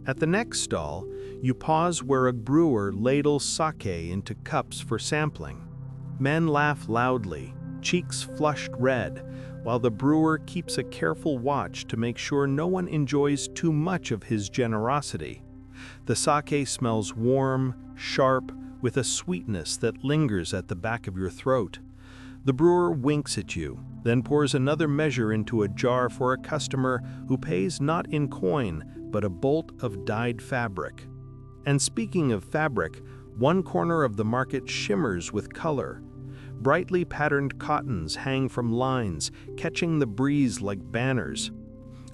At the next stall, you pause where a brewer ladles sake into cups for sampling. Men laugh loudly, cheeks flushed red, while the brewer keeps a careful watch to make sure no one enjoys too much of his generosity. The sake smells warm, sharp, with a sweetness that lingers at the back of your throat. The brewer winks at you, then pours another measure into a jar for a customer who pays not in coin, but a bolt of dyed fabric. And speaking of fabric, one corner of the market shimmers with color. Brightly patterned cottons hang from lines, catching the breeze like banners.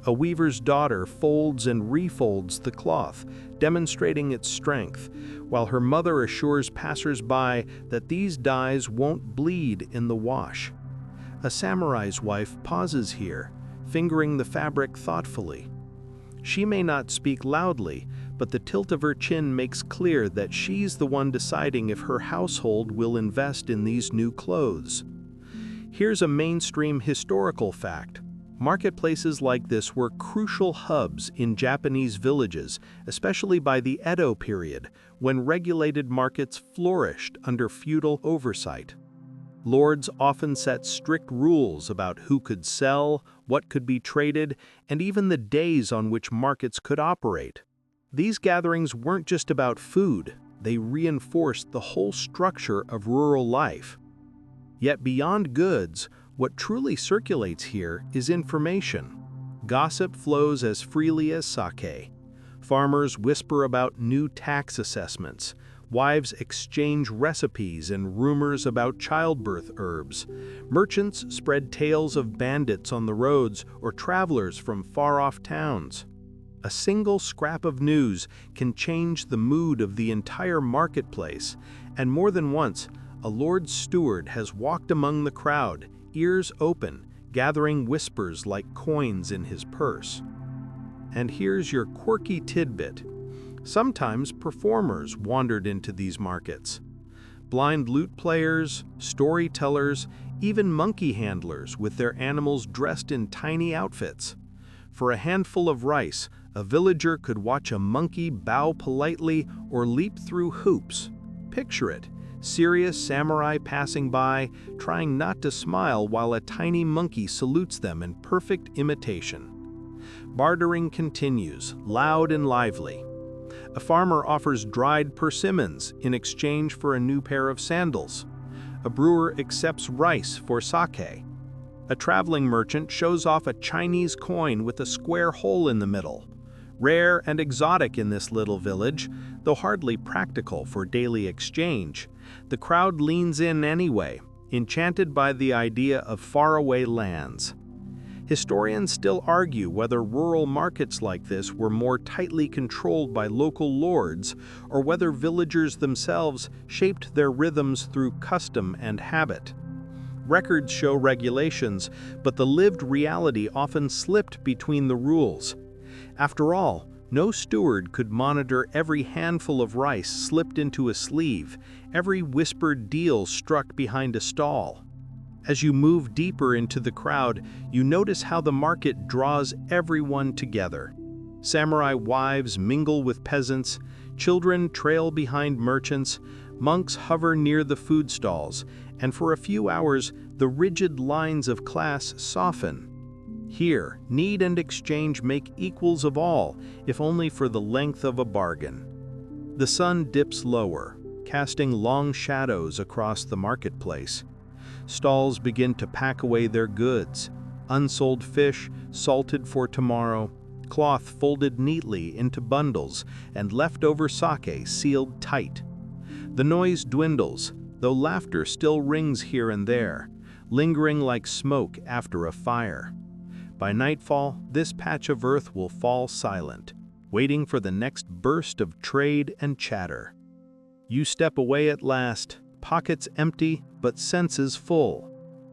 A weaver's daughter folds and refolds the cloth, demonstrating its strength, while her mother assures passers-by that these dyes won't bleed in the wash. A samurai's wife pauses here, fingering the fabric thoughtfully. She may not speak loudly, but the tilt of her chin makes clear that she's the one deciding if her household will invest in these new clothes. Here's a mainstream historical fact. Marketplaces like this were crucial hubs in Japanese villages, especially by the Edo period, when regulated markets flourished under feudal oversight. Lords often set strict rules about who could sell, what could be traded, and even the days on which markets could operate. These gatherings weren't just about food, they reinforced the whole structure of rural life. Yet beyond goods, what truly circulates here is information. Gossip flows as freely as sake. Farmers whisper about new tax assessments. Wives exchange recipes and rumors about childbirth herbs. Merchants spread tales of bandits on the roads or travelers from far-off towns. A single scrap of news can change the mood of the entire marketplace, and more than once, a lord's steward has walked among the crowd, ears open, gathering whispers like coins in his purse. And here's your quirky tidbit. Sometimes performers wandered into these markets. Blind lute players, storytellers, even monkey handlers with their animals dressed in tiny outfits. For a handful of rice, a villager could watch a monkey bow politely or leap through hoops. Picture it. Serious samurai passing by, trying not to smile while a tiny monkey salutes them in perfect imitation. Bartering continues, loud and lively. A farmer offers dried persimmons in exchange for a new pair of sandals. A brewer accepts rice for sake. A traveling merchant shows off a Chinese coin with a square hole in the middle. Rare and exotic in this little village, though hardly practical for daily exchange, the crowd leans in anyway, enchanted by the idea of faraway lands. Historians still argue whether rural markets like this were more tightly controlled by local lords or whether villagers themselves shaped their rhythms through custom and habit. Records show regulations, but the lived reality often slipped between the rules. After all, no steward could monitor every handful of rice slipped into a sleeve, every whispered deal struck behind a stall. As you move deeper into the crowd, you notice how the market draws everyone together. Samurai wives mingle with peasants, children trail behind merchants, monks hover near the food stalls, and for a few hours, the rigid lines of class soften. Here, need and exchange make equals of all, if only for the length of a bargain. The sun dips lower, casting long shadows across the marketplace. Stalls begin to pack away their goods, unsold fish salted for tomorrow, cloth folded neatly into bundles, and leftover sake sealed tight. The noise dwindles, though laughter still rings here and there, lingering like smoke after a fire. By nightfall, this patch of earth will fall silent, waiting for the next burst of trade and chatter. You step away at last, pockets empty but senses full.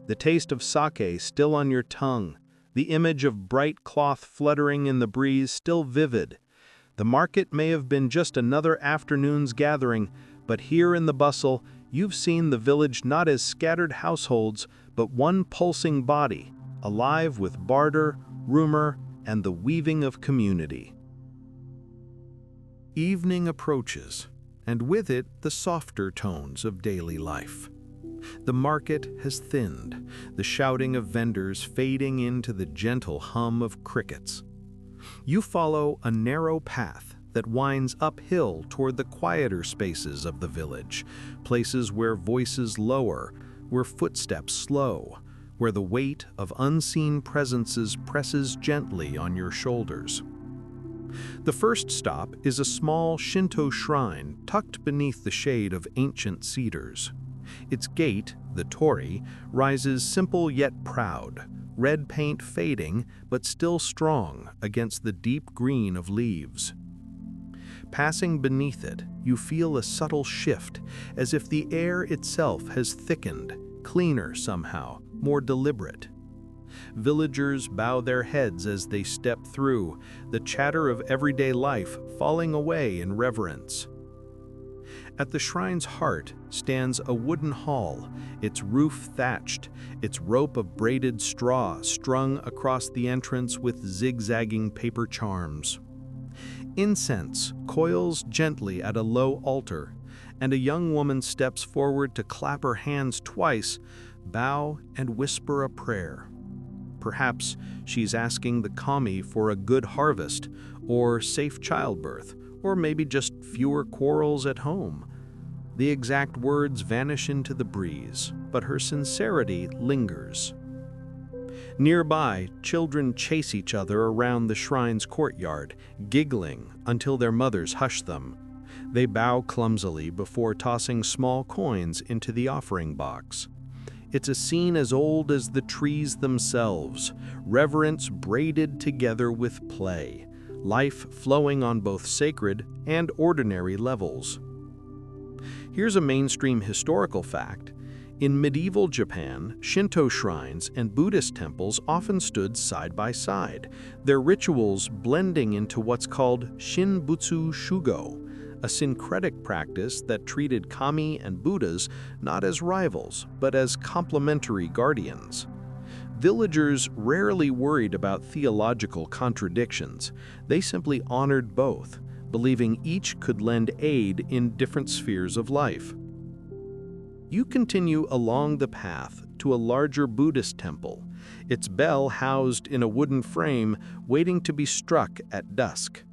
The taste of sake still on your tongue, the image of bright cloth fluttering in the breeze still vivid. The market may have been just another afternoon's gathering, but here in the bustle, you've seen the village not as scattered households, but one pulsing body, alive with barter, rumor, and the weaving of community. Evening approaches, and with it the softer tones of daily life. The market has thinned, the shouting of vendors fading into the gentle hum of crickets. You follow a narrow path that winds uphill toward the quieter spaces of the village, places where voices lower, where footsteps slow, where the weight of unseen presences presses gently on your shoulders. The first stop is a small Shinto shrine tucked beneath the shade of ancient cedars. Its gate, the torii, rises simple yet proud, red paint fading but still strong against the deep green of leaves. Passing beneath it, you feel a subtle shift, as if the air itself has thickened, cleaner somehow, more deliberate. Villagers bow their heads as they step through, the chatter of everyday life falling away in reverence. At the shrine's heart stands a wooden hall, its roof thatched, its rope of braided straw strung across the entrance with zigzagging paper charms. Incense coils gently at a low altar, and a young woman steps forward to clap her hands twice, bow, and whisper a prayer. Perhaps she's asking the kami for a good harvest, or safe childbirth, or maybe just fewer quarrels at home. The exact words vanish into the breeze, but her sincerity lingers. Nearby, children chase each other around the shrine's courtyard, giggling until their mothers hush them. They bow clumsily before tossing small coins into the offering box. It's a scene as old as the trees themselves, reverence braided together with play, life flowing on both sacred and ordinary levels. Here's a mainstream historical fact. In medieval Japan, Shinto shrines and Buddhist temples often stood side by side, their rituals blending into what's called Shinbutsu Shugo, a syncretic practice that treated kami and Buddhas not as rivals, but as complementary guardians. Villagers rarely worried about theological contradictions. They simply honored both, believing each could lend aid in different spheres of life. You continue along the path to a larger Buddhist temple, its bell housed in a wooden frame waiting to be struck at dusk.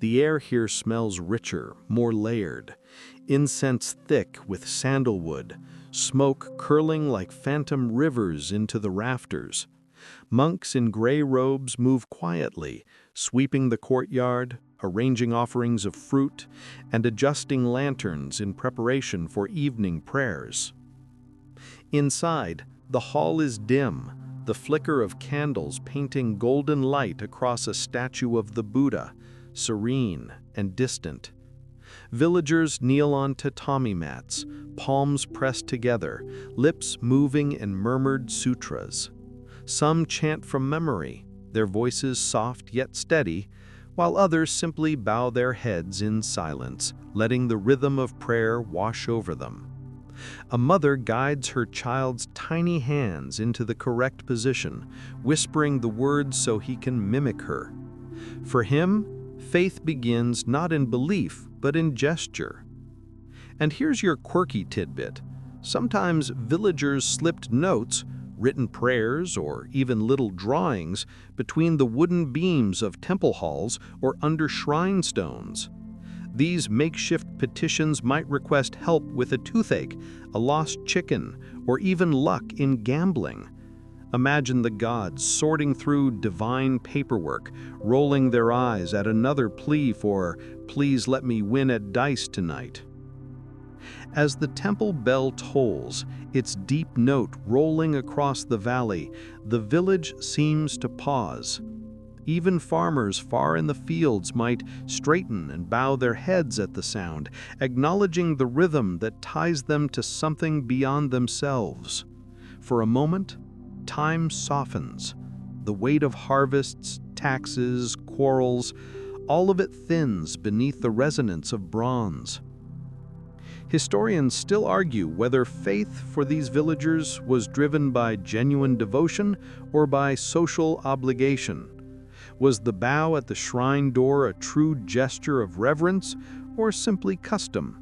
The air here smells richer, more layered, incense thick with sandalwood, smoke curling like phantom rivers into the rafters. Monks in gray robes move quietly, sweeping the courtyard, arranging offerings of fruit, and adjusting lanterns in preparation for evening prayers. Inside, the hall is dim, the flicker of candles painting golden light across a statue of the Buddha, serene and distant. Villagers kneel on tatami mats, palms pressed together, lips moving in murmured sutras. Some chant from memory, their voices soft yet steady, while others simply bow their heads in silence, letting the rhythm of prayer wash over them. A mother guides her child's tiny hands into the correct position, whispering the words so he can mimic her. For him, faith begins not in belief, but in gesture. And here's your quirky tidbit. Sometimes villagers slipped notes, written prayers, or even little drawings between the wooden beams of temple halls or under shrine stones. These makeshift petitions might request help with a toothache, a lost chicken, or even luck in gambling. Imagine the gods sorting through divine paperwork, rolling their eyes at another plea for, "Please let me win at dice tonight." As the temple bell tolls, its deep note rolling across the valley, the village seems to pause. Even farmers far in the fields might straighten and bow their heads at the sound, acknowledging the rhythm that ties them to something beyond themselves. For a moment, time softens. The weight of harvests, taxes, quarrels, all of it thins beneath the resonance of bronze. Historians still argue whether faith for these villagers was driven by genuine devotion or by social obligation. Was the bow at the shrine door a true gesture of reverence or simply custom?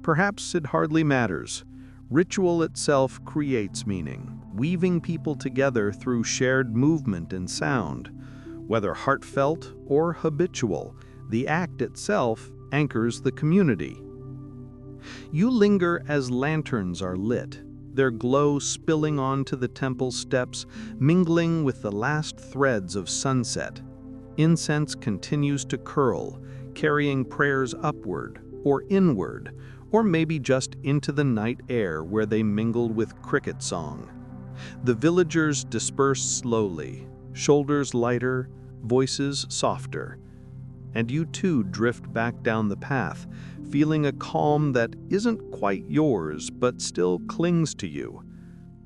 Perhaps it hardly matters. Ritual itself creates meaning, weaving people together through shared movement and sound. Whether heartfelt or habitual, the act itself anchors the community. You linger as lanterns are lit, their glow spilling onto the temple steps, mingling with the last threads of sunset. Incense continues to curl, carrying prayers upward or inward, or maybe just into the night air where they mingled with cricket song. The villagers disperse slowly, shoulders lighter, voices softer. And you too drift back down the path, feeling a calm that isn't quite yours but still clings to you.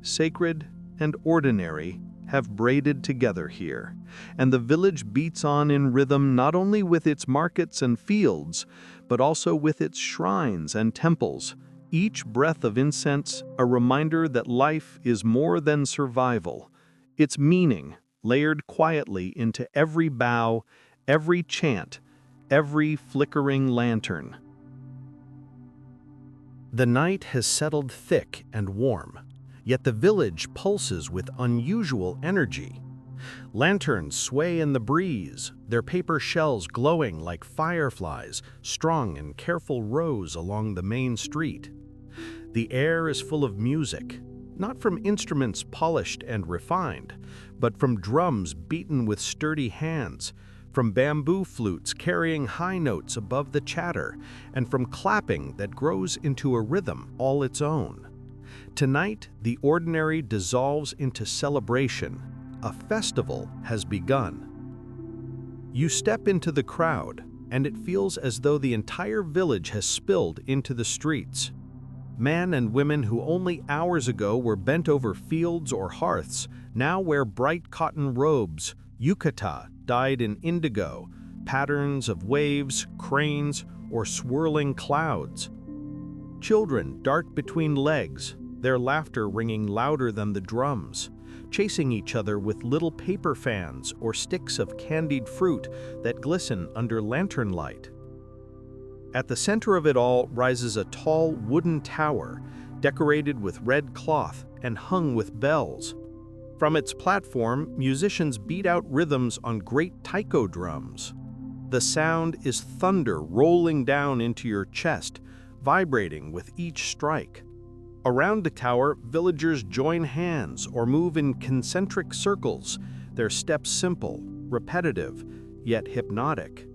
Sacred and ordinary have braided together here, and the village beats on in rhythm not only with its markets and fields, but also with its shrines and temples, each breath of incense a reminder that life is more than survival. Its meaning layered quietly into every bow, every chant, every flickering lantern. The night has settled thick and warm, yet the village pulses with unusual energy. Lanterns sway in the breeze, their paper shells glowing like fireflies, strung in careful rows along the main street. The air is full of music, not from instruments polished and refined, but from drums beaten with sturdy hands, from bamboo flutes carrying high notes above the chatter, and from clapping that grows into a rhythm all its own. Tonight, the ordinary dissolves into celebration. A festival has begun. You step into the crowd, and it feels as though the entire village has spilled into the streets. Men and women who only hours ago were bent over fields or hearths now wear bright cotton robes, yukata dyed in indigo, patterns of waves, cranes, or swirling clouds. Children dart between legs, their laughter ringing louder than the drums, chasing each other with little paper fans or sticks of candied fruit that glisten under lantern light. At the center of it all rises a tall wooden tower, decorated with red cloth and hung with bells. From its platform, musicians beat out rhythms on great taiko drums. The sound is thunder rolling down into your chest, vibrating with each strike. Around the tower, villagers join hands or move in concentric circles, their steps simple, repetitive, yet hypnotic.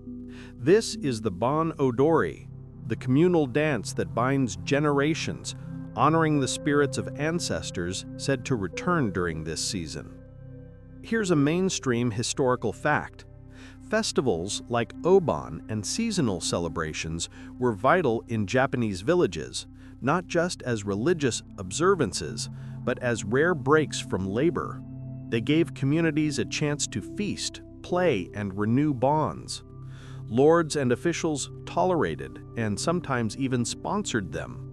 This is the Bon Odori, the communal dance that binds generations, honoring the spirits of ancestors said to return during this season. Here's a mainstream historical fact. Festivals like Obon and seasonal celebrations were vital in Japanese villages, not just as religious observances, but as rare breaks from labor. They gave communities a chance to feast, play, and renew bonds. Lords and officials tolerated and sometimes even sponsored them,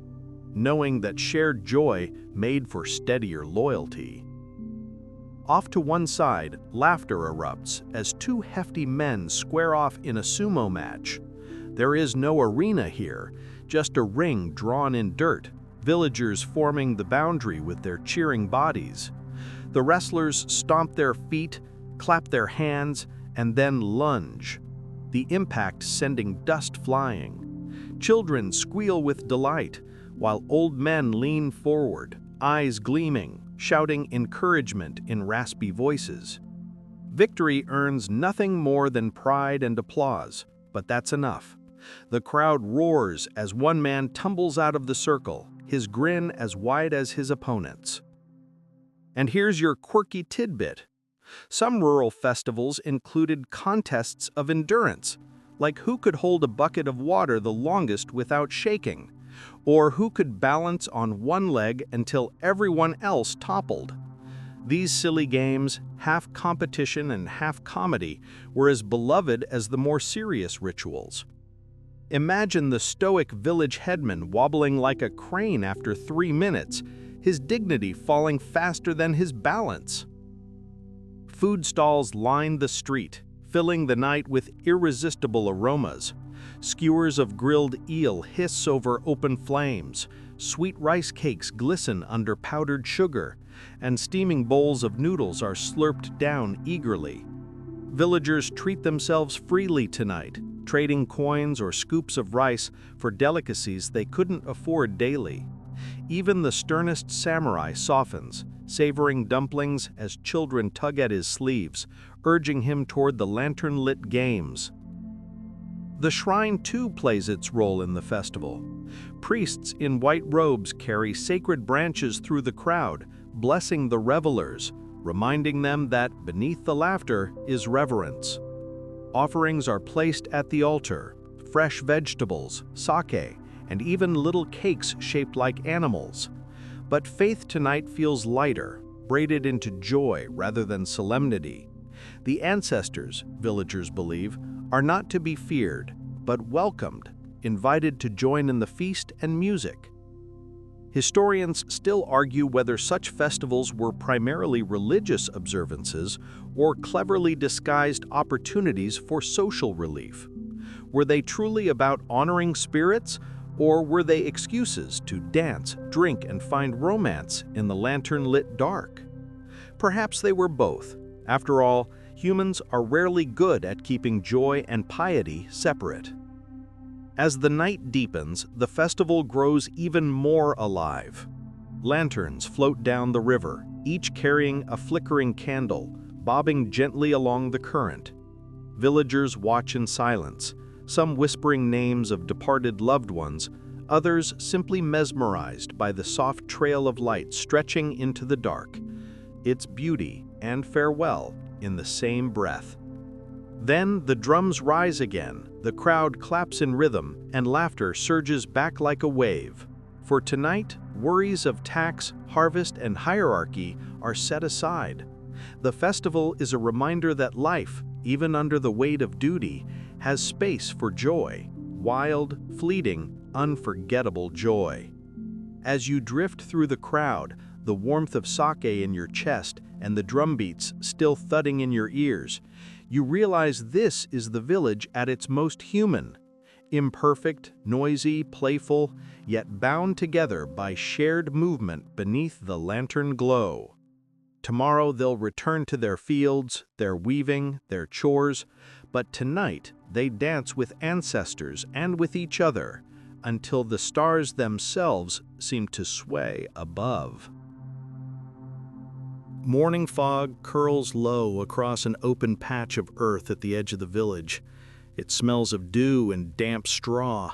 knowing that shared joy made for steadier loyalty. Off to one side, laughter erupts as two hefty men square off in a sumo match. There is no arena here, just a ring drawn in dirt, villagers forming the boundary with their cheering bodies. The wrestlers stomp their feet, clap their hands, and then lunge, the impact sending dust flying. Children squeal with delight, while old men lean forward, eyes gleaming, shouting encouragement in raspy voices. Victory earns nothing more than pride and applause, but that's enough. The crowd roars as one man tumbles out of the circle, his grin as wide as his opponent's. And here's your quirky tidbit. Some rural festivals included contests of endurance, like who could hold a bucket of water the longest without shaking, or who could balance on one leg until everyone else toppled. These silly games, half competition and half comedy, were as beloved as the more serious rituals. Imagine the stoic village headman wobbling like a crane after 3 minutes, his dignity falling faster than his balance. Food stalls lined the street, filling the night with irresistible aromas. Skewers of grilled eel hiss over open flames, sweet rice cakes glisten under powdered sugar, and steaming bowls of noodles are slurped down eagerly. Villagers treat themselves freely tonight, trading coins or scoops of rice for delicacies they couldn't afford daily. Even the sternest samurai softens, savoring dumplings as children tug at his sleeves, urging him toward the lantern-lit games. The shrine too plays its role in the festival. Priests in white robes carry sacred branches through the crowd, blessing the revelers, reminding them that beneath the laughter is reverence. Offerings are placed at the altar, fresh vegetables, sake, and even little cakes shaped like animals. But faith tonight feels lighter, braided into joy rather than solemnity. The ancestors, villagers believe, are not to be feared, but welcomed, invited to join in the feast and music. Historians still argue whether such festivals were primarily religious observances or cleverly disguised opportunities for social relief. Were they truly about honoring spirits, or were they excuses to dance, drink, and find romance in the lantern-lit dark? Perhaps they were both. After all, humans are rarely good at keeping joy and piety separate. As the night deepens, the festival grows even more alive. Lanterns float down the river, each carrying a flickering candle, bobbing gently along the current. Villagers watch in silence, some whispering names of departed loved ones, others simply mesmerized by the soft trail of light stretching into the dark, its beauty and farewell in the same breath. Then the drums rise again, the crowd claps in rhythm, and laughter surges back like a wave. For tonight, worries of tax, harvest, and hierarchy are set aside. The festival is a reminder that life, even under the weight of duty, has space for joy, wild, fleeting, unforgettable joy. As you drift through the crowd, the warmth of sake in your chest and the drum beats still thudding in your ears, you realize this is the village at its most human. Imperfect, noisy, playful, yet bound together by shared movement beneath the lantern glow. Tomorrow they'll return to their fields, their weaving, their chores, but tonight they dance with ancestors and with each other until the stars themselves seem to sway above. Morning fog curls low across an open patch of earth at the edge of the village. It smells of dew and damp straw,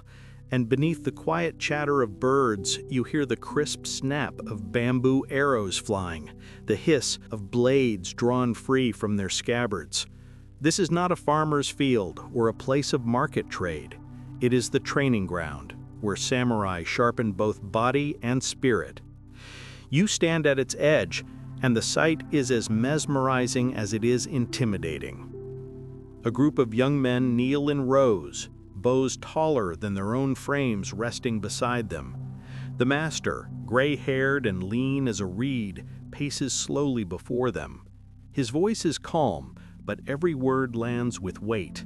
and beneath the quiet chatter of birds, you hear the crisp snap of bamboo arrows flying, the hiss of blades drawn free from their scabbards. This is not a farmer's field or a place of market trade. It is the training ground, where samurai sharpen both body and spirit. You stand at its edge, and the sight is as mesmerizing as it is intimidating. A group of young men kneel in rows, bows taller than their own frames resting beside them. The master, gray-haired and lean as a reed, paces slowly before them. His voice is calm, but every word lands with weight.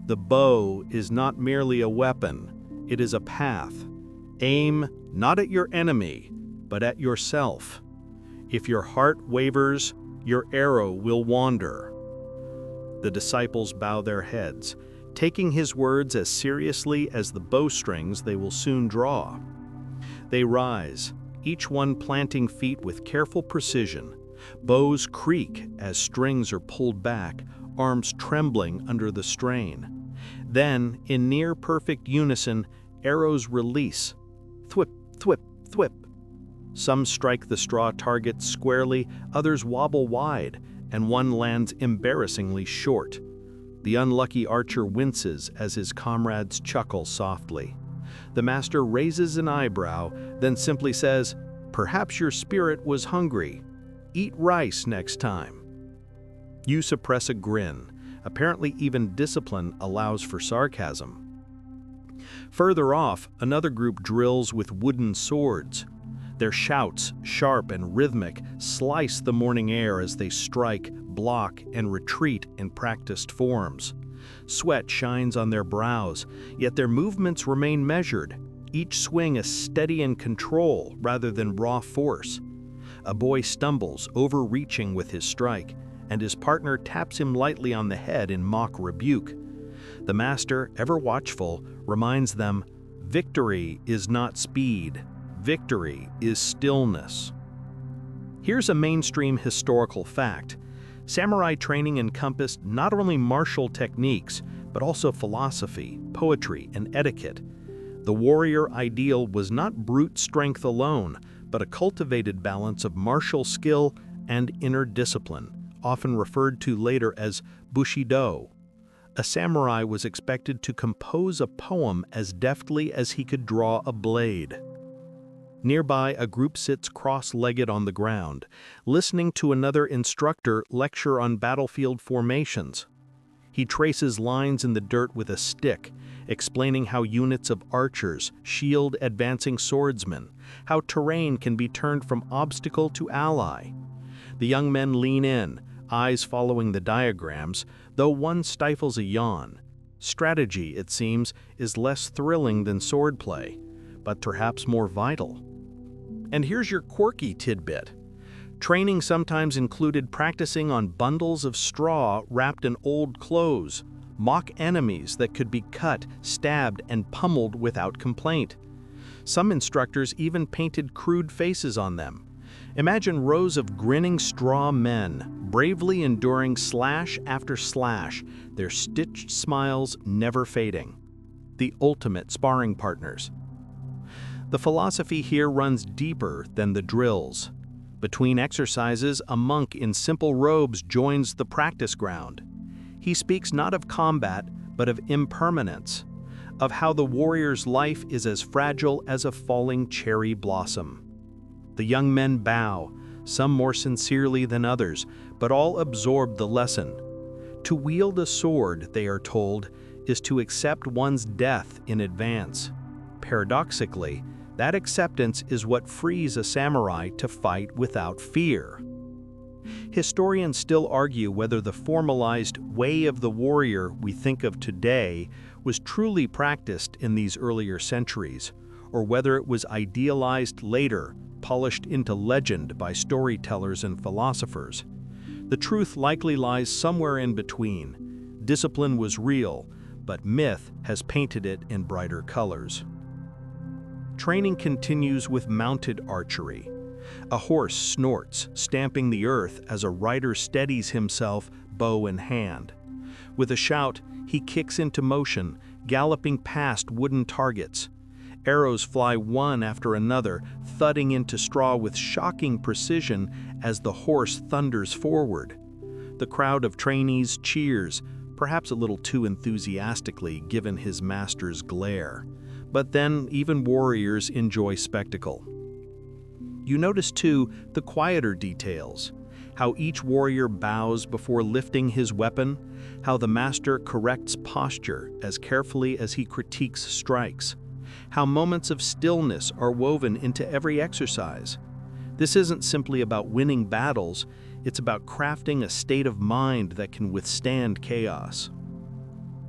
The bow is not merely a weapon, it is a path. Aim not at your enemy, but at yourself. If your heart wavers, your arrow will wander. The disciples bow their heads, taking his words as seriously as the bowstrings they will soon draw. They rise, each one planting feet with careful precision. Bows creak as strings are pulled back, arms trembling under the strain. Then, in near-perfect unison, arrows release. Thwip, thwip, thwip. Some strike the straw target squarely, others wobble wide, and one lands embarrassingly short. The unlucky archer winces as his comrades chuckle softly. The master raises an eyebrow, then simply says, "Perhaps your spirit was hungry. Eat rice next time." You suppress a grin. Apparently even discipline allows for sarcasm. Further off, another group drills with wooden swords. Their shouts, sharp and rhythmic, slice the morning air as they strike, block, and retreat in practiced forms. Sweat shines on their brows, yet their movements remain measured, each swing a steady and control rather than raw force. A boy stumbles, overreaching with his strike, and his partner taps him lightly on the head in mock rebuke. The master, ever watchful, reminds them, "Victory is not speed. Victory is stillness." Here's a mainstream historical fact. Samurai training encompassed not only martial techniques, but also philosophy, poetry, and etiquette. The warrior ideal was not brute strength alone, but a cultivated balance of martial skill and inner discipline, often referred to later as bushido. A samurai was expected to compose a poem as deftly as he could draw a blade. Nearby, a group sits cross-legged on the ground, listening to another instructor lecture on battlefield formations. He traces lines in the dirt with a stick, explaining how units of archers shield advancing swordsmen, how terrain can be turned from obstacle to ally. The young men lean in, eyes following the diagrams, though one stifles a yawn. Strategy, it seems, is less thrilling than swordplay, but perhaps more vital. And here's your quirky tidbit. Training sometimes included practicing on bundles of straw wrapped in old clothes, mock enemies that could be cut, stabbed, and pummeled without complaint. Some instructors even painted crude faces on them. Imagine rows of grinning straw men, bravely enduring slash after slash, their stitched smiles never fading. The ultimate sparring partners. The philosophy here runs deeper than the drills. Between exercises, a monk in simple robes joins the practice ground. He speaks not of combat, but of impermanence, of how the warrior's life is as fragile as a falling cherry blossom. The young men bow, some more sincerely than others, but all absorb the lesson. To wield a sword, they are told, is to accept one's death in advance. Paradoxically, that acceptance is what frees a samurai to fight without fear. Historians still argue whether the formalized way of the warrior we think of today was truly practiced in these earlier centuries, or whether it was idealized later, polished into legend by storytellers and philosophers. The truth likely lies somewhere in between. Discipline was real, but myth has painted it in brighter colors. Training continues with mounted archery. A horse snorts, stamping the earth as a rider steadies himself, bow in hand. With a shout, he kicks into motion, galloping past wooden targets. Arrows fly one after another, thudding into straw with shocking precision as the horse thunders forward. The crowd of trainees cheers, perhaps a little too enthusiastically given his master's glare. But then even warriors enjoy spectacle. You notice too the quieter details, how each warrior bows before lifting his weapon, how the master corrects posture as carefully as he critiques strikes, how moments of stillness are woven into every exercise. This isn't simply about winning battles, it's about crafting a state of mind that can withstand chaos.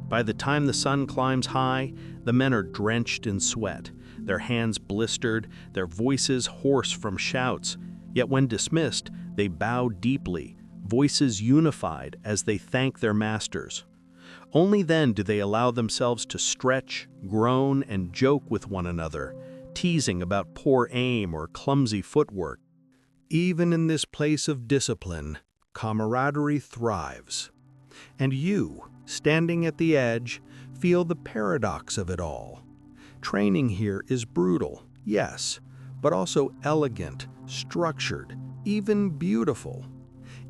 By the time the sun climbs high, the men are drenched in sweat, their hands blistered, their voices hoarse from shouts. Yet when dismissed, they bow deeply, voices unified as they thank their masters. Only then do they allow themselves to stretch, groan, and joke with one another, teasing about poor aim or clumsy footwork. Even in this place of discipline, camaraderie thrives. And you, Standing at the edge, feel the paradox of it all. Training here is brutal, yes, but also elegant, structured, even beautiful.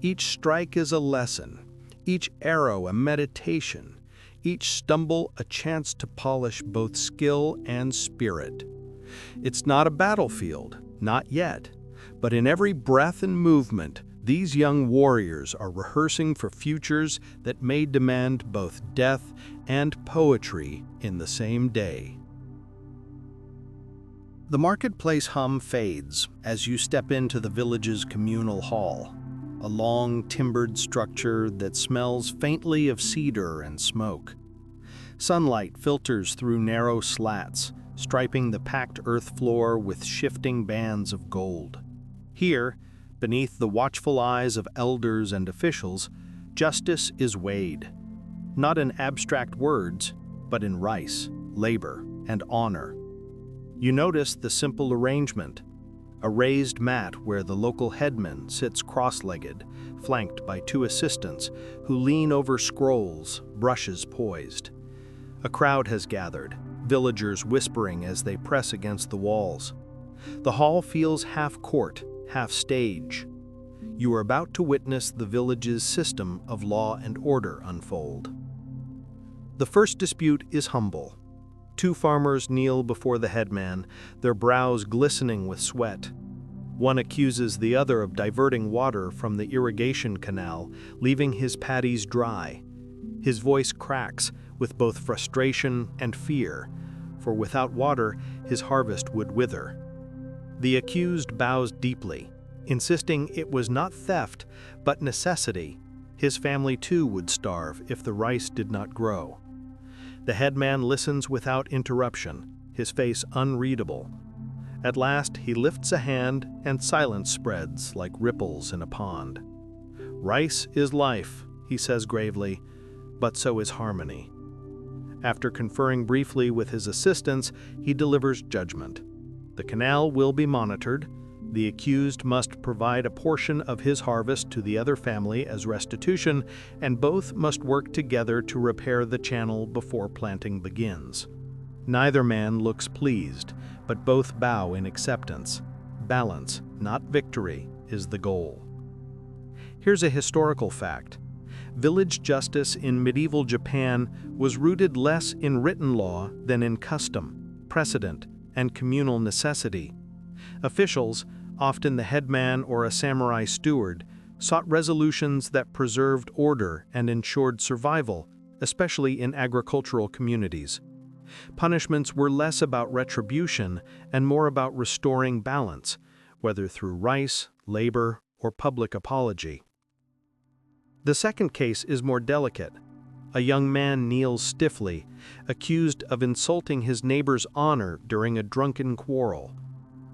Each strike is a lesson, each arrow a meditation, each stumble a chance to polish both skill and spirit. It's not a battlefield, not yet, but in every breath and movement, these young warriors are rehearsing for futures that may demand both death and poetry in the same day. The marketplace hum fades as you step into the village's communal hall, a long, timbered structure that smells faintly of cedar and smoke. Sunlight filters through narrow slats, striping the packed earth floor with shifting bands of gold. Here, beneath the watchful eyes of elders and officials, justice is weighed, not in abstract words, but in rice, labor, and honor. You notice the simple arrangement, a raised mat where the local headman sits cross-legged, flanked by two assistants who lean over scrolls, brushes poised. A crowd has gathered, villagers whispering as they press against the walls. The hall feels half court, half stage. You are about to witness the village's system of law and order unfold. The first dispute is humble. Two farmers kneel before the headman, their brows glistening with sweat. One accuses the other of diverting water from the irrigation canal, leaving his paddies dry. His voice cracks with both frustration and fear, for without water, his harvest would wither. The accused bows deeply, insisting it was not theft, but necessity. His family too would starve if the rice did not grow. The headman listens without interruption, his face unreadable. At last, he lifts a hand and silence spreads like ripples in a pond. Rice is life, he says gravely, but so is harmony. After conferring briefly with his assistants, he delivers judgment. The canal will be monitored. The accused must provide a portion of his harvest to the other family as restitution, and both must work together to repair the channel before planting begins. Neither man looks pleased, but both bow in acceptance. Balance, not victory, is the goal. Here's a historical fact. Village justice in medieval Japan was rooted less in written law than in custom, precedent, and communal necessity. Officials, often the headman or a samurai steward, sought resolutions that preserved order and ensured survival, especially in agricultural communities. Punishments were less about retribution and more about restoring balance, whether through rice, labor, or public apology. The second case is more delicate. A young man kneels stiffly, accused of insulting his neighbor's honor during a drunken quarrel.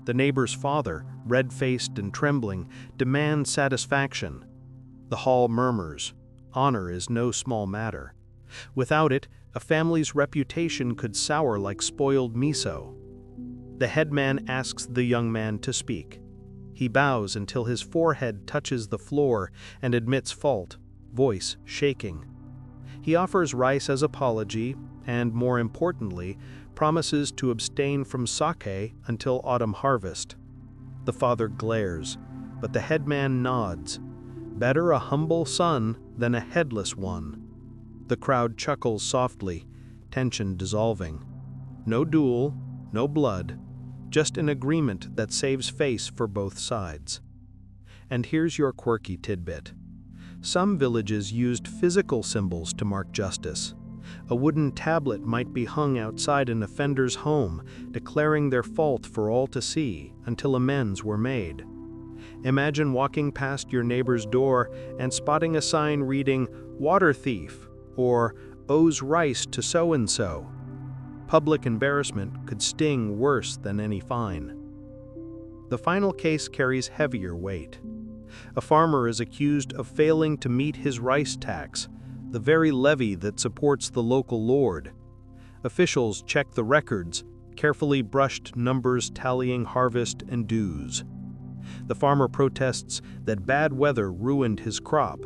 The neighbor's father, red-faced and trembling, demands satisfaction. The hall murmurs. Honor is no small matter. Without it, a family's reputation could sour like spoiled miso. The headman asks the young man to speak. He bows until his forehead touches the floor and admits fault, voice shaking. He offers rice as apology and, more importantly, promises to abstain from sake until autumn harvest. The father glares, but the headman nods. Better a humble son than a headless one. The crowd chuckles softly, tension dissolving. No duel, no blood, just an agreement that saves face for both sides. And here's your quirky tidbit. Some villages used physical symbols to mark justice. A wooden tablet might be hung outside an offender's home, declaring their fault for all to see until amends were made. Imagine walking past your neighbor's door and spotting a sign reading, "Water thief," or "Owes rice to so-and-so." Public embarrassment could sting worse than any fine. The final case carries heavier weight. A farmer is accused of failing to meet his rice tax, the very levy that supports the local lord. Officials check the records, carefully brushed numbers tallying harvest and dues. The farmer protests that bad weather ruined his crop.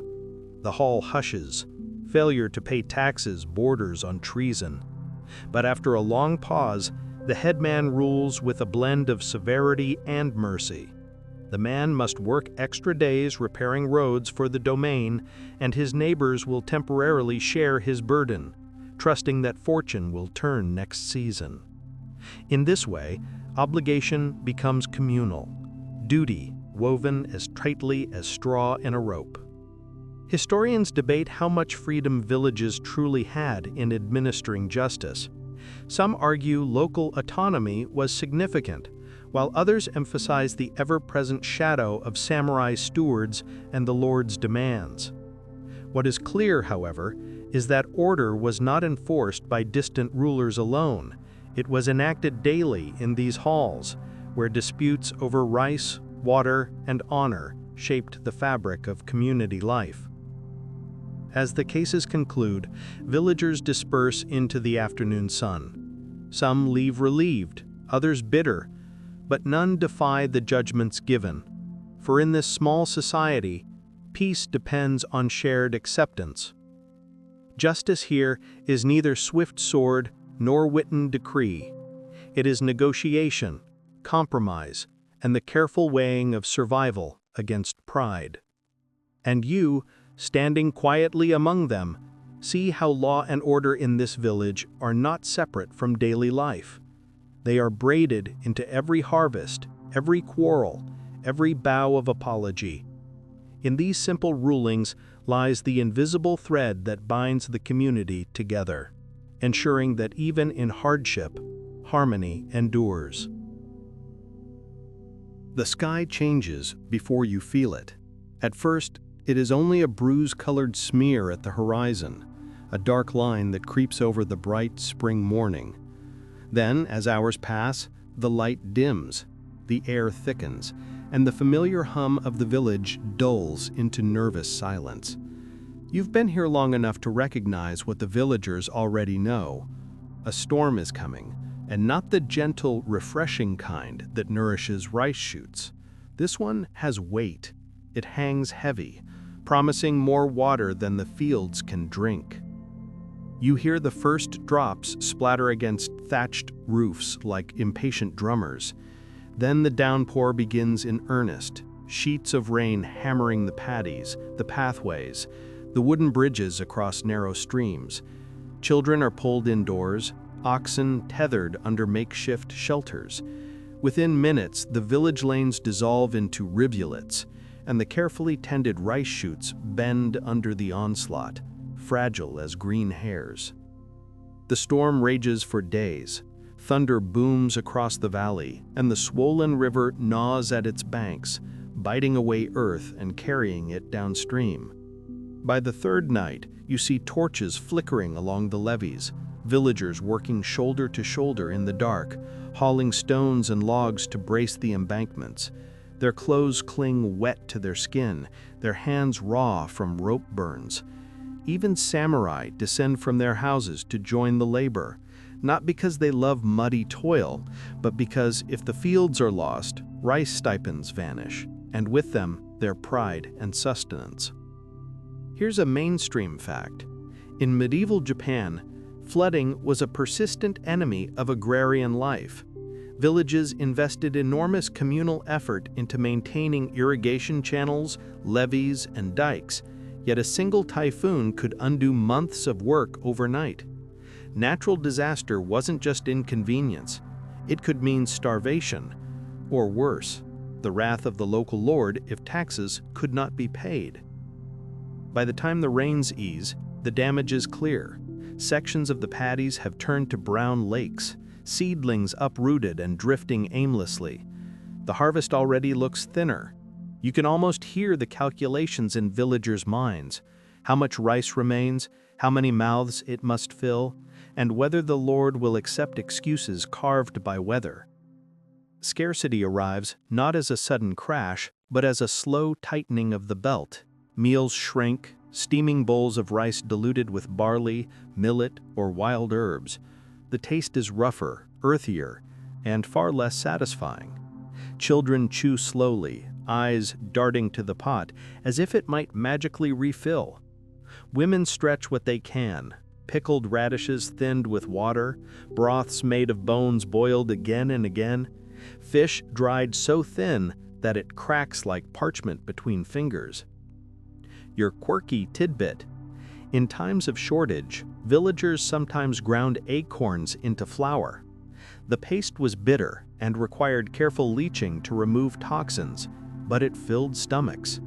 The hall hushes, Failure to pay taxes borders on treason. But after a long pause, the headman rules with a blend of severity and mercy. The man must work extra days repairing roads for the domain, and his neighbors will temporarily share his burden, trusting that fortune will turn next season. In this way, obligation becomes communal, duty woven as tightly as straw in a rope. Historians debate how much freedom villages truly had in administering justice. Some argue local autonomy was significant, while others emphasize the ever-present shadow of samurai stewards and the lord's demands. What is clear, however, is that order was not enforced by distant rulers alone. It was enacted daily in these halls, where disputes over rice, water, and honor shaped the fabric of community life. As the cases conclude, villagers disperse into the afternoon sun. Some leave relieved, others bitter, but none defy the judgments given. For in this small society, peace depends on shared acceptance. Justice here is neither swift sword nor written decree. It is negotiation, compromise, and the careful weighing of survival against pride. And you, standing quietly among them, see how law and order in this village are not separate from daily life. They are braided into every harvest, every quarrel, every bow of apology. In these simple rulings lies the invisible thread that binds the community together, ensuring that even in hardship, harmony endures. The sky changes before you feel it. At first, it is only a bruise-colored smear at the horizon, a dark line that creeps over the bright spring morning. Then, as hours pass, the light dims, the air thickens, and the familiar hum of the village dulls into nervous silence. You've been here long enough to recognize what the villagers already know. A storm is coming, and not the gentle, refreshing kind that nourishes rice shoots. This one has weight. It hangs heavy, promising more water than the fields can drink. You hear the first drops splatter against thatched roofs like impatient drummers. Then the downpour begins in earnest, sheets of rain hammering the paddies, the pathways, the wooden bridges across narrow streams. Children are pulled indoors, oxen tethered under makeshift shelters. Within minutes, the village lanes dissolve into rivulets, and the carefully tended rice shoots bend under the onslaught, fragile as green hairs. The storm rages for days. Thunder booms across the valley, and the swollen river gnaws at its banks, biting away earth and carrying it downstream. By the third night, you see torches flickering along the levees, villagers working shoulder to shoulder in the dark, hauling stones and logs to brace the embankments. Their clothes cling wet to their skin, their hands raw from rope burns. Even samurai descend from their houses to join the labor, not because they love muddy toil, but because if the fields are lost, rice stipends vanish, and with them, their pride and sustenance. Here's a mainstream fact. In medieval Japan, flooding was a persistent enemy of agrarian life. Villages invested enormous communal effort into maintaining irrigation channels, levees, and dikes, yet a single typhoon could undo months of work overnight. Natural disaster wasn't just inconvenience. It could mean starvation, or worse, the wrath of the local lord if taxes could not be paid. By the time the rains ease, the damage is clear. Sections of the paddies have turned to brown lakes, seedlings uprooted and drifting aimlessly. The harvest already looks thinner. You can almost hear the calculations in villagers' minds: how much rice remains, how many mouths it must fill, and whether the Lord will accept excuses carved by weather. Scarcity arrives not as a sudden crash, but as a slow tightening of the belt. Meals shrink, steaming bowls of rice diluted with barley, millet, or wild herbs. The taste is rougher, earthier, and far less satisfying. Children chew slowly, eyes darting to the pot, as if it might magically refill. Women stretch what they can. Pickled radishes thinned with water, broths made of bones boiled again and again, fish dried so thin that it cracks like parchment between fingers. Your quirky tidbit. In times of shortage, villagers sometimes ground acorns into flour. The paste was bitter and required careful leaching to remove toxins, but it filled stomachs.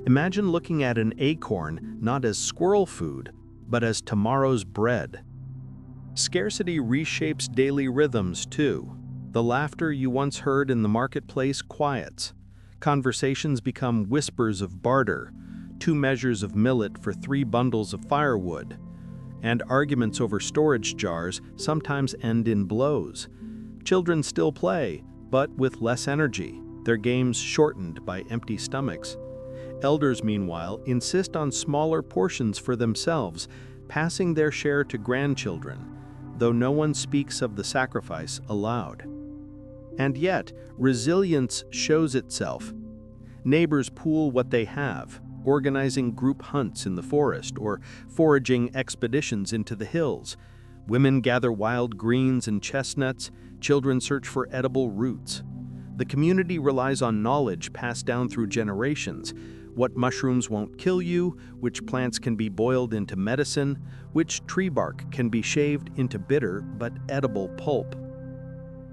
Imagine looking at an acorn not as squirrel food, but as tomorrow's bread. Scarcity reshapes daily rhythms too. The laughter you once heard in the marketplace quiets. Conversations become whispers of barter, 2 measures of millet for 3 bundles of firewood. And arguments over storage jars sometimes end in blows. Children still play, but with less energy, their games shortened by empty stomachs. Elders, meanwhile, insist on smaller portions for themselves, passing their share to grandchildren, though no one speaks of the sacrifice aloud. And yet, resilience shows itself. Neighbors pool what they have, organizing group hunts in the forest or foraging expeditions into the hills. Women gather wild greens and chestnuts, children search for edible roots. The community relies on knowledge passed down through generations. What mushrooms won't kill you, which plants can be boiled into medicine, which tree bark can be shaved into bitter but edible pulp.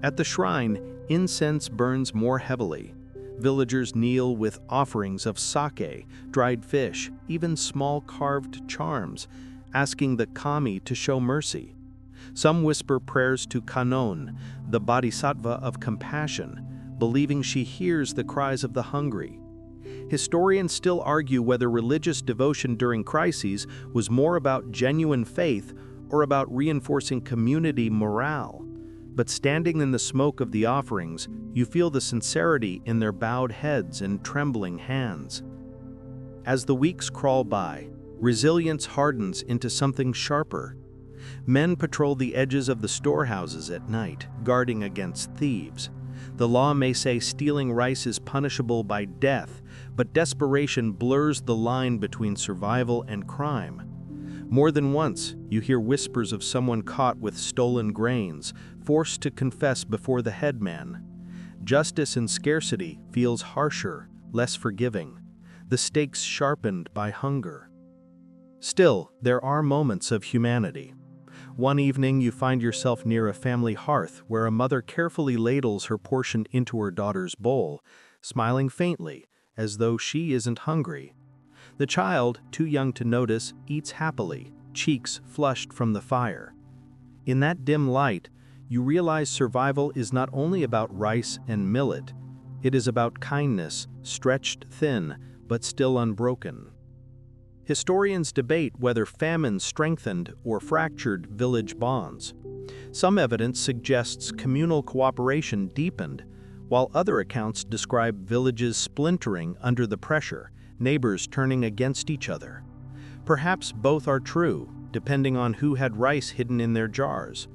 At the shrine, incense burns more heavily. Villagers kneel with offerings of sake, dried fish, even small carved charms, asking the kami to show mercy. Some whisper prayers to Kannon, the bodhisattva of compassion, believing she hears the cries of the hungry. Historians still argue whether religious devotion during crises was more about genuine faith or about reinforcing community morale. But standing in the smoke of the offerings, you feel the sincerity in their bowed heads and trembling hands. As the weeks crawl by, resilience hardens into something sharper. Men patrol the edges of the storehouses at night, guarding against thieves. The law may say stealing rice is punishable by death, but desperation blurs the line between survival and crime. More than once, you hear whispers of someone caught with stolen grains, forced to confess before the headman. Justice in scarcity feels harsher, less forgiving, the stakes sharpened by hunger. Still, there are moments of humanity. One evening, you find yourself near a family hearth where a mother carefully ladles her portion into her daughter's bowl, smiling faintly, as though she isn't hungry. The child, too young to notice, eats happily, cheeks flushed from the fire. In that dim light, you realize survival is not only about rice and millet, it is about kindness, stretched thin, but still unbroken. Historians debate whether famine strengthened or fractured village bonds. Some evidence suggests communal cooperation deepened, while other accounts describe villages splintering under the pressure, neighbors turning against each other. Perhaps both are true, depending on who had rice hidden in their jars.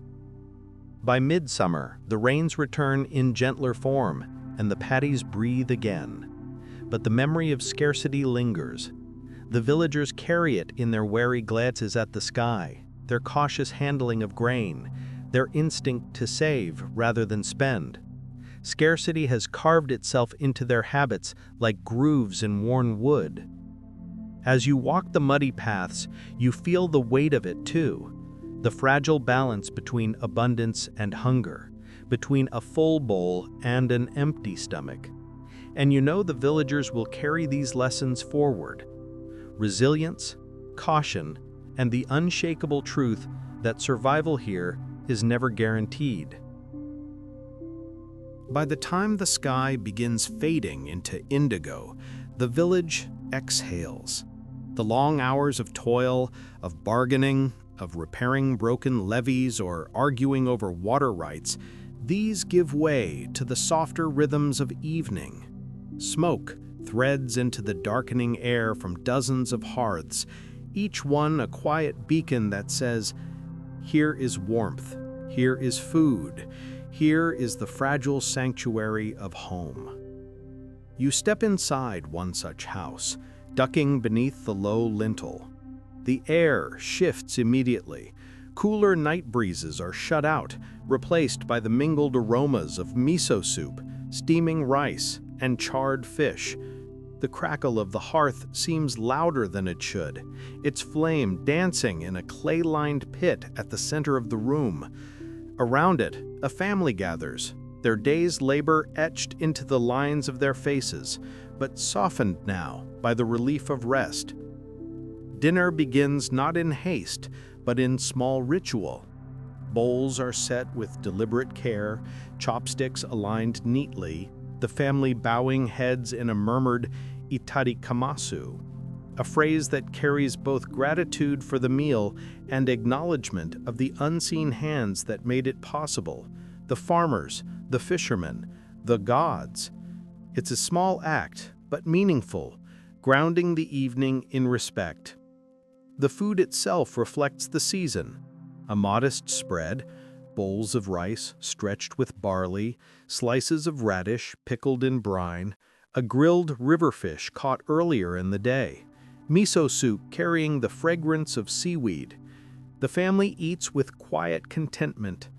By midsummer, the rains return in gentler form, and the paddies breathe again. But the memory of scarcity lingers. The villagers carry it in their wary glances at the sky, their cautious handling of grain, their instinct to save rather than spend. Scarcity has carved itself into their habits like grooves in worn wood. As you walk the muddy paths, you feel the weight of it too, the fragile balance between abundance and hunger, between a full bowl and an empty stomach. And you know the villagers will carry these lessons forward. Resilience, caution, and the unshakable truth that survival here is never guaranteed. By the time the sky begins fading into indigo, the village exhales. The long hours of toil, of bargaining, of repairing broken levees or arguing over water rights, these give way to the softer rhythms of evening. Smoke threads into the darkening air from dozens of hearths, each one a quiet beacon that says, "Here is warmth, here is food, here is the fragile sanctuary of home." You step inside one such house, ducking beneath the low lintel. The air shifts immediately. Cooler night breezes are shut out, replaced by the mingled aromas of miso soup, steaming rice, and charred fish. The crackle of the hearth seems louder than it should, its flame dancing in a clay-lined pit at the center of the room. Around it, a family gathers, their day's labor etched into the lines of their faces, but softened now by the relief of rest. Dinner begins not in haste, but in small ritual. Bowls are set with deliberate care, chopsticks aligned neatly, the family bowing heads in a murmured itarikamasu, a phrase that carries both gratitude for the meal and acknowledgement of the unseen hands that made it possible, the farmers, the fishermen, the gods. It's a small act, but meaningful, grounding the evening in respect. The food itself reflects the season. A modest spread, bowls of rice stretched with barley, slices of radish pickled in brine, a grilled river fish caught earlier in the day, miso soup carrying the fragrance of seaweed. The family eats with quiet contentment.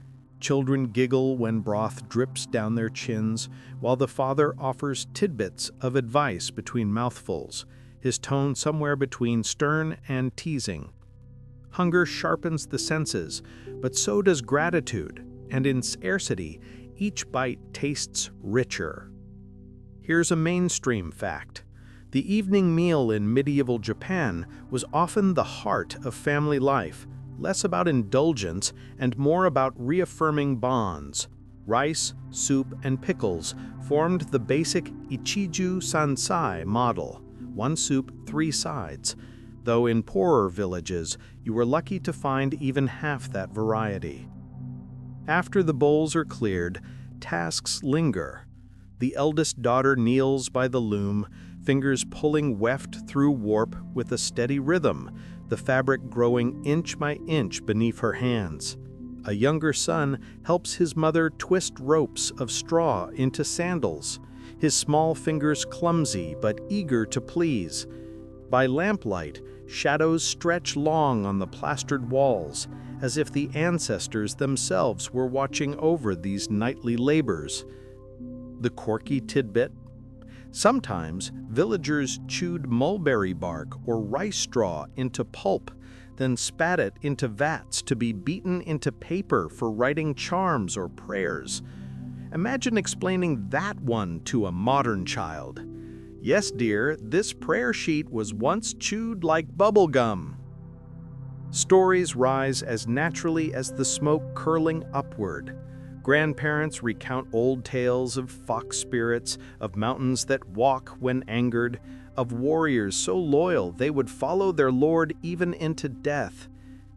Children giggle when broth drips down their chins, while the father offers tidbits of advice between mouthfuls, his tone somewhere between stern and teasing. Hunger sharpens the senses, but so does gratitude, and in scarcity, each bite tastes richer. Here's a mainstream fact. The evening meal in medieval Japan was often the heart of family life, less about indulgence and more about reaffirming bonds. Rice, soup, and pickles formed the basic ichiju sansai model, one soup, three sides, though in poorer villages you were lucky to find even half that variety. After the bowls are cleared, tasks linger. The eldest daughter kneels by the loom, fingers pulling weft through warp with a steady rhythm, the fabric growing inch by inch beneath her hands. A younger son helps his mother twist ropes of straw into sandals, his small fingers clumsy but eager to please. By lamplight, shadows stretch long on the plastered walls, as if the ancestors themselves were watching over these nightly labors. The quirky tidbit? Sometimes villagers chewed mulberry bark or rice straw into pulp, then spat it into vats to be beaten into paper for writing charms or prayers. Imagine explaining that one to a modern child. Yes, dear, this prayer sheet was once chewed like bubble gum. Stories rise as naturally as the smoke curling upward. Grandparents recount old tales of fox spirits, of mountains that walk when angered, of warriors so loyal they would follow their lord even into death.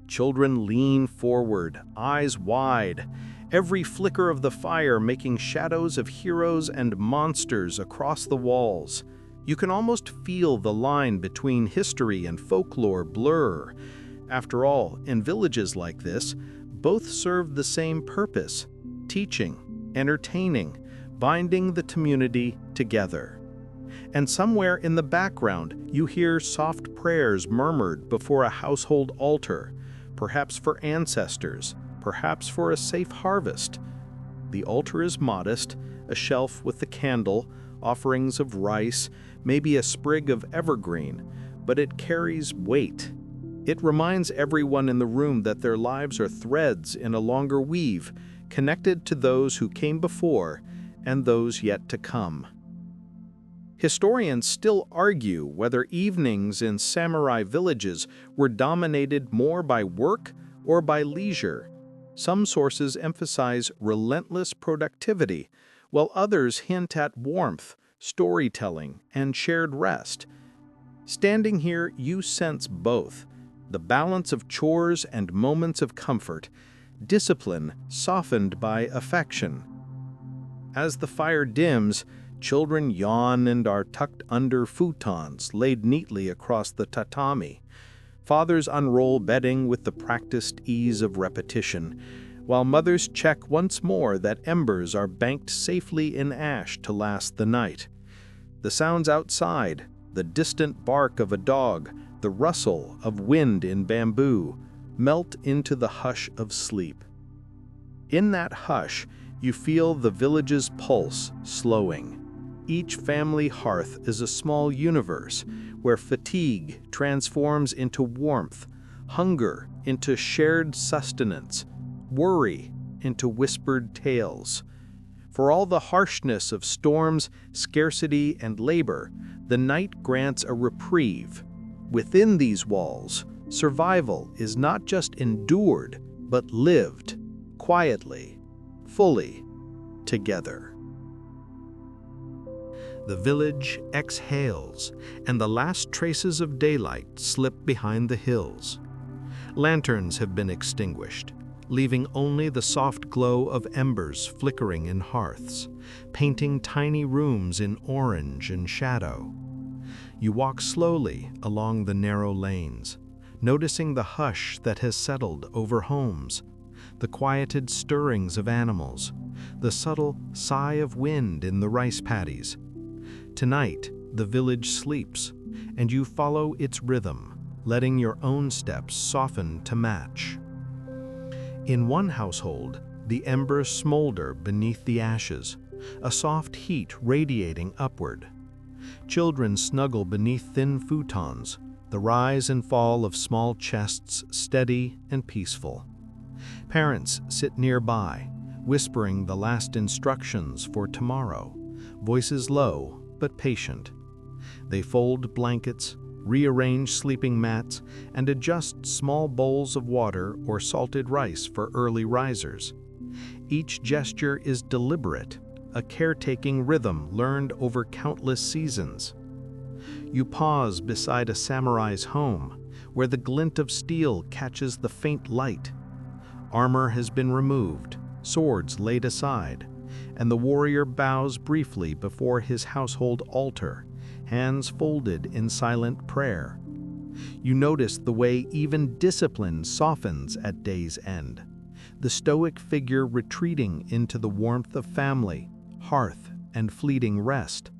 Children lean forward, eyes wide, every flicker of the fire making shadows of heroes and monsters across the walls. You can almost feel the line between history and folklore blur. After all, in villages like this, both serve the same purpose: teaching, entertaining, binding the community together. And somewhere in the background, you hear soft prayers murmured before a household altar, perhaps for ancestors, perhaps for a safe harvest. The altar is modest, a shelf with the candle, offerings of rice, maybe a sprig of evergreen, but it carries weight. It reminds everyone in the room that their lives are threads in a longer weave, connected to those who came before and those yet to come. Historians still argue whether evenings in samurai villages were dominated more by work or by leisure. Some sources emphasize relentless productivity, while others hint at warmth, storytelling, and shared rest. Standing here, you sense both: the balance of chores and moments of comfort, discipline softened by affection. As the fire dims, children yawn and are tucked under futons laid neatly across the tatami. Fathers unroll bedding with the practiced ease of repetition, while mothers check once more that embers are banked safely in ash to last the night. The sounds outside, the distant bark of a dog, the rustle of wind in bamboo, melt into the hush of sleep. In that hush, you feel the village's pulse slowing. Each family hearth is a small universe where fatigue transforms into warmth, hunger into shared sustenance, worry into whispered tales. For all the harshness of storms, scarcity, and labor, the night grants a reprieve. Within these walls, survival is not just endured, but lived, quietly, fully, together. The village exhales, and the last traces of daylight slip behind the hills. Lanterns have been extinguished, leaving only the soft glow of embers flickering in hearths, painting tiny rooms in orange and shadow. You walk slowly along the narrow lanes, noticing the hush that has settled over homes, the quieted stirrings of animals, the subtle sigh of wind in the rice paddies. Tonight, the village sleeps, and you follow its rhythm, letting your own steps soften to match. In one household, the embers smolder beneath the ashes, a soft heat radiating upward. Children snuggle beneath thin futons, the rise and fall of small chests steady and peaceful. Parents sit nearby, whispering the last instructions for tomorrow, voices low but patient. They fold blankets, rearrange sleeping mats, and adjust small bowls of water or salted rice for early risers. Each gesture is deliberate, a caretaking rhythm learned over countless seasons. You pause beside a samurai's home, where the glint of steel catches the faint light. Armor has been removed, swords laid aside, and the warrior bows briefly before his household altar, hands folded in silent prayer. You notice the way even discipline softens at day's end, the stoic figure retreating into the warmth of family, hearth, and fleeting rest.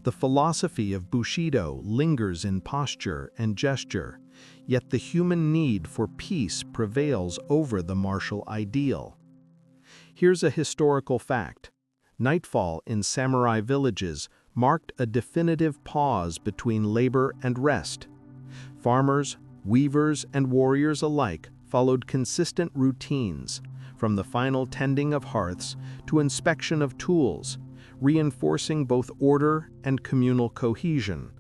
The philosophy of Bushido lingers in posture and gesture, yet the human need for peace prevails over the martial ideal. Here's a historical fact. Nightfall in samurai villages marked a definitive pause between labor and rest. Farmers, weavers, and warriors alike followed consistent routines, from the final tending of hearths to inspection of tools, reinforcing both order and communal cohesion.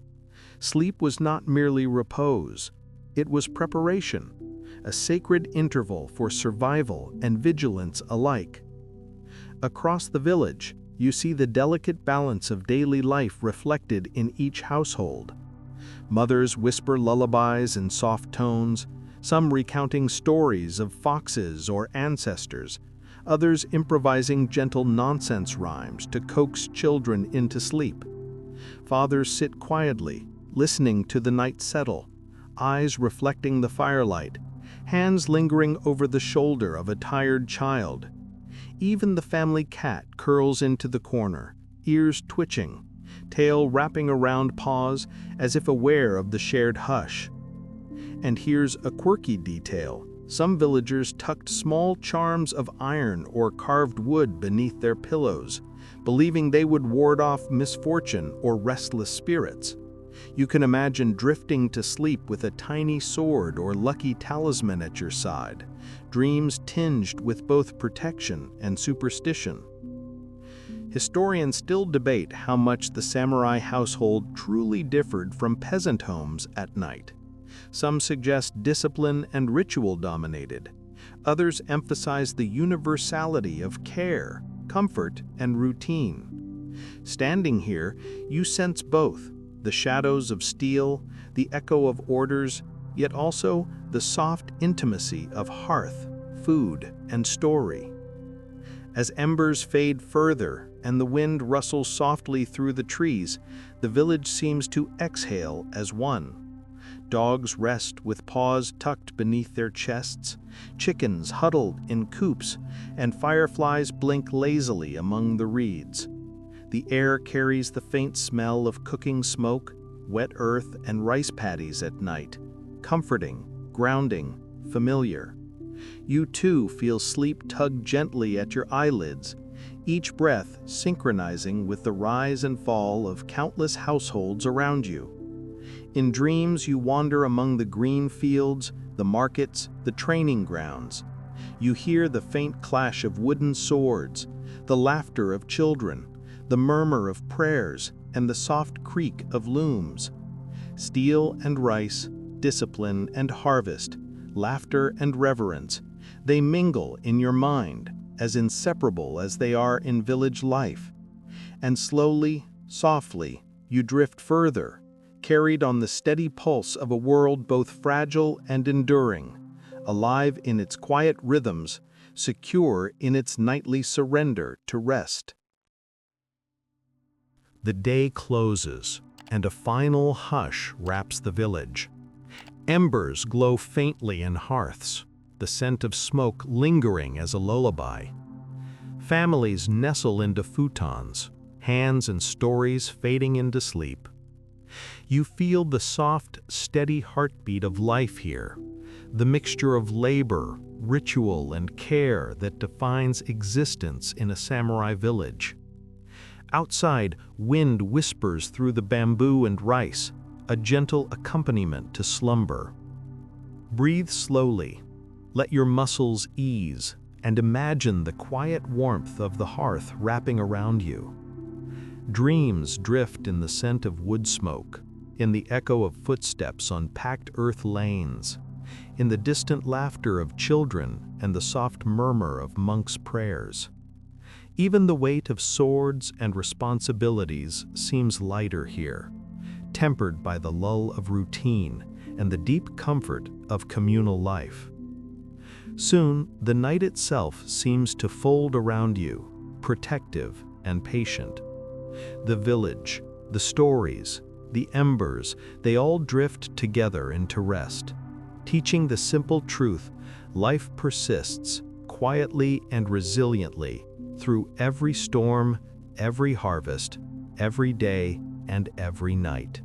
Sleep was not merely repose, it was preparation, a sacred interval for survival and vigilance alike. Across the village, you see the delicate balance of daily life reflected in each household. Mothers whisper lullabies in soft tones, some recounting stories of foxes or ancestors, others improvising gentle nonsense rhymes to coax children into sleep. Fathers sit quietly, listening to the night settle, eyes reflecting the firelight, hands lingering over the shoulder of a tired child. Even the family cat curls into the corner, ears twitching, tail wrapping around paws as if aware of the shared hush. And here's a quirky detail. Some villagers tucked small charms of iron or carved wood beneath their pillows, believing they would ward off misfortune or restless spirits. You can imagine drifting to sleep with a tiny sword or lucky talisman at your side, dreams tinged with both protection and superstition. Historians still debate how much the samurai household truly differed from peasant homes at night. Some suggest discipline and ritual dominated. Others emphasize the universality of care, comfort, and routine. Standing here, you sense both, the shadows of steel, the echo of orders, yet also the soft intimacy of hearth, food, and story. As embers fade further and the wind rustles softly through the trees, the village seems to exhale as one. Dogs rest with paws tucked beneath their chests, chickens huddled in coops, and fireflies blink lazily among the reeds. The air carries the faint smell of cooking smoke, wet earth and rice paddies at night, comforting, grounding, familiar. You too feel sleep tug gently at your eyelids, each breath synchronizing with the rise and fall of countless households around you. In dreams, you wander among the green fields, the markets, the training grounds. You hear the faint clash of wooden swords, the laughter of children, the murmur of prayers, and the soft creak of looms. Steel and rice, discipline and harvest, laughter and reverence, they mingle in your mind, as inseparable as they are in village life. And slowly, softly, you drift further, carried on the steady pulse of a world both fragile and enduring, alive in its quiet rhythms, secure in its nightly surrender to rest. The day closes, and a final hush wraps the village. Embers glow faintly in hearths, the scent of smoke lingering as a lullaby. Families nestle into futons, hands and stories fading into sleep. You feel the soft, steady heartbeat of life here, the mixture of labor, ritual, and care that defines existence in a samurai village. Outside, wind whispers through the bamboo and rice, a gentle accompaniment to slumber. Breathe slowly, let your muscles ease, and imagine the quiet warmth of the hearth wrapping around you. Dreams drift in the scent of wood smoke, in the echo of footsteps on packed earth lanes, in the distant laughter of children and the soft murmur of monks' prayers. Even the weight of swords and responsibilities seems lighter here, tempered by the lull of routine and the deep comfort of communal life. Soon, the night itself seems to fold around you, protective and patient. The village, the stories, the embers, they all drift together into rest, teaching the simple truth: life persists, quietly and resiliently, through every storm, every harvest, every day, and every night.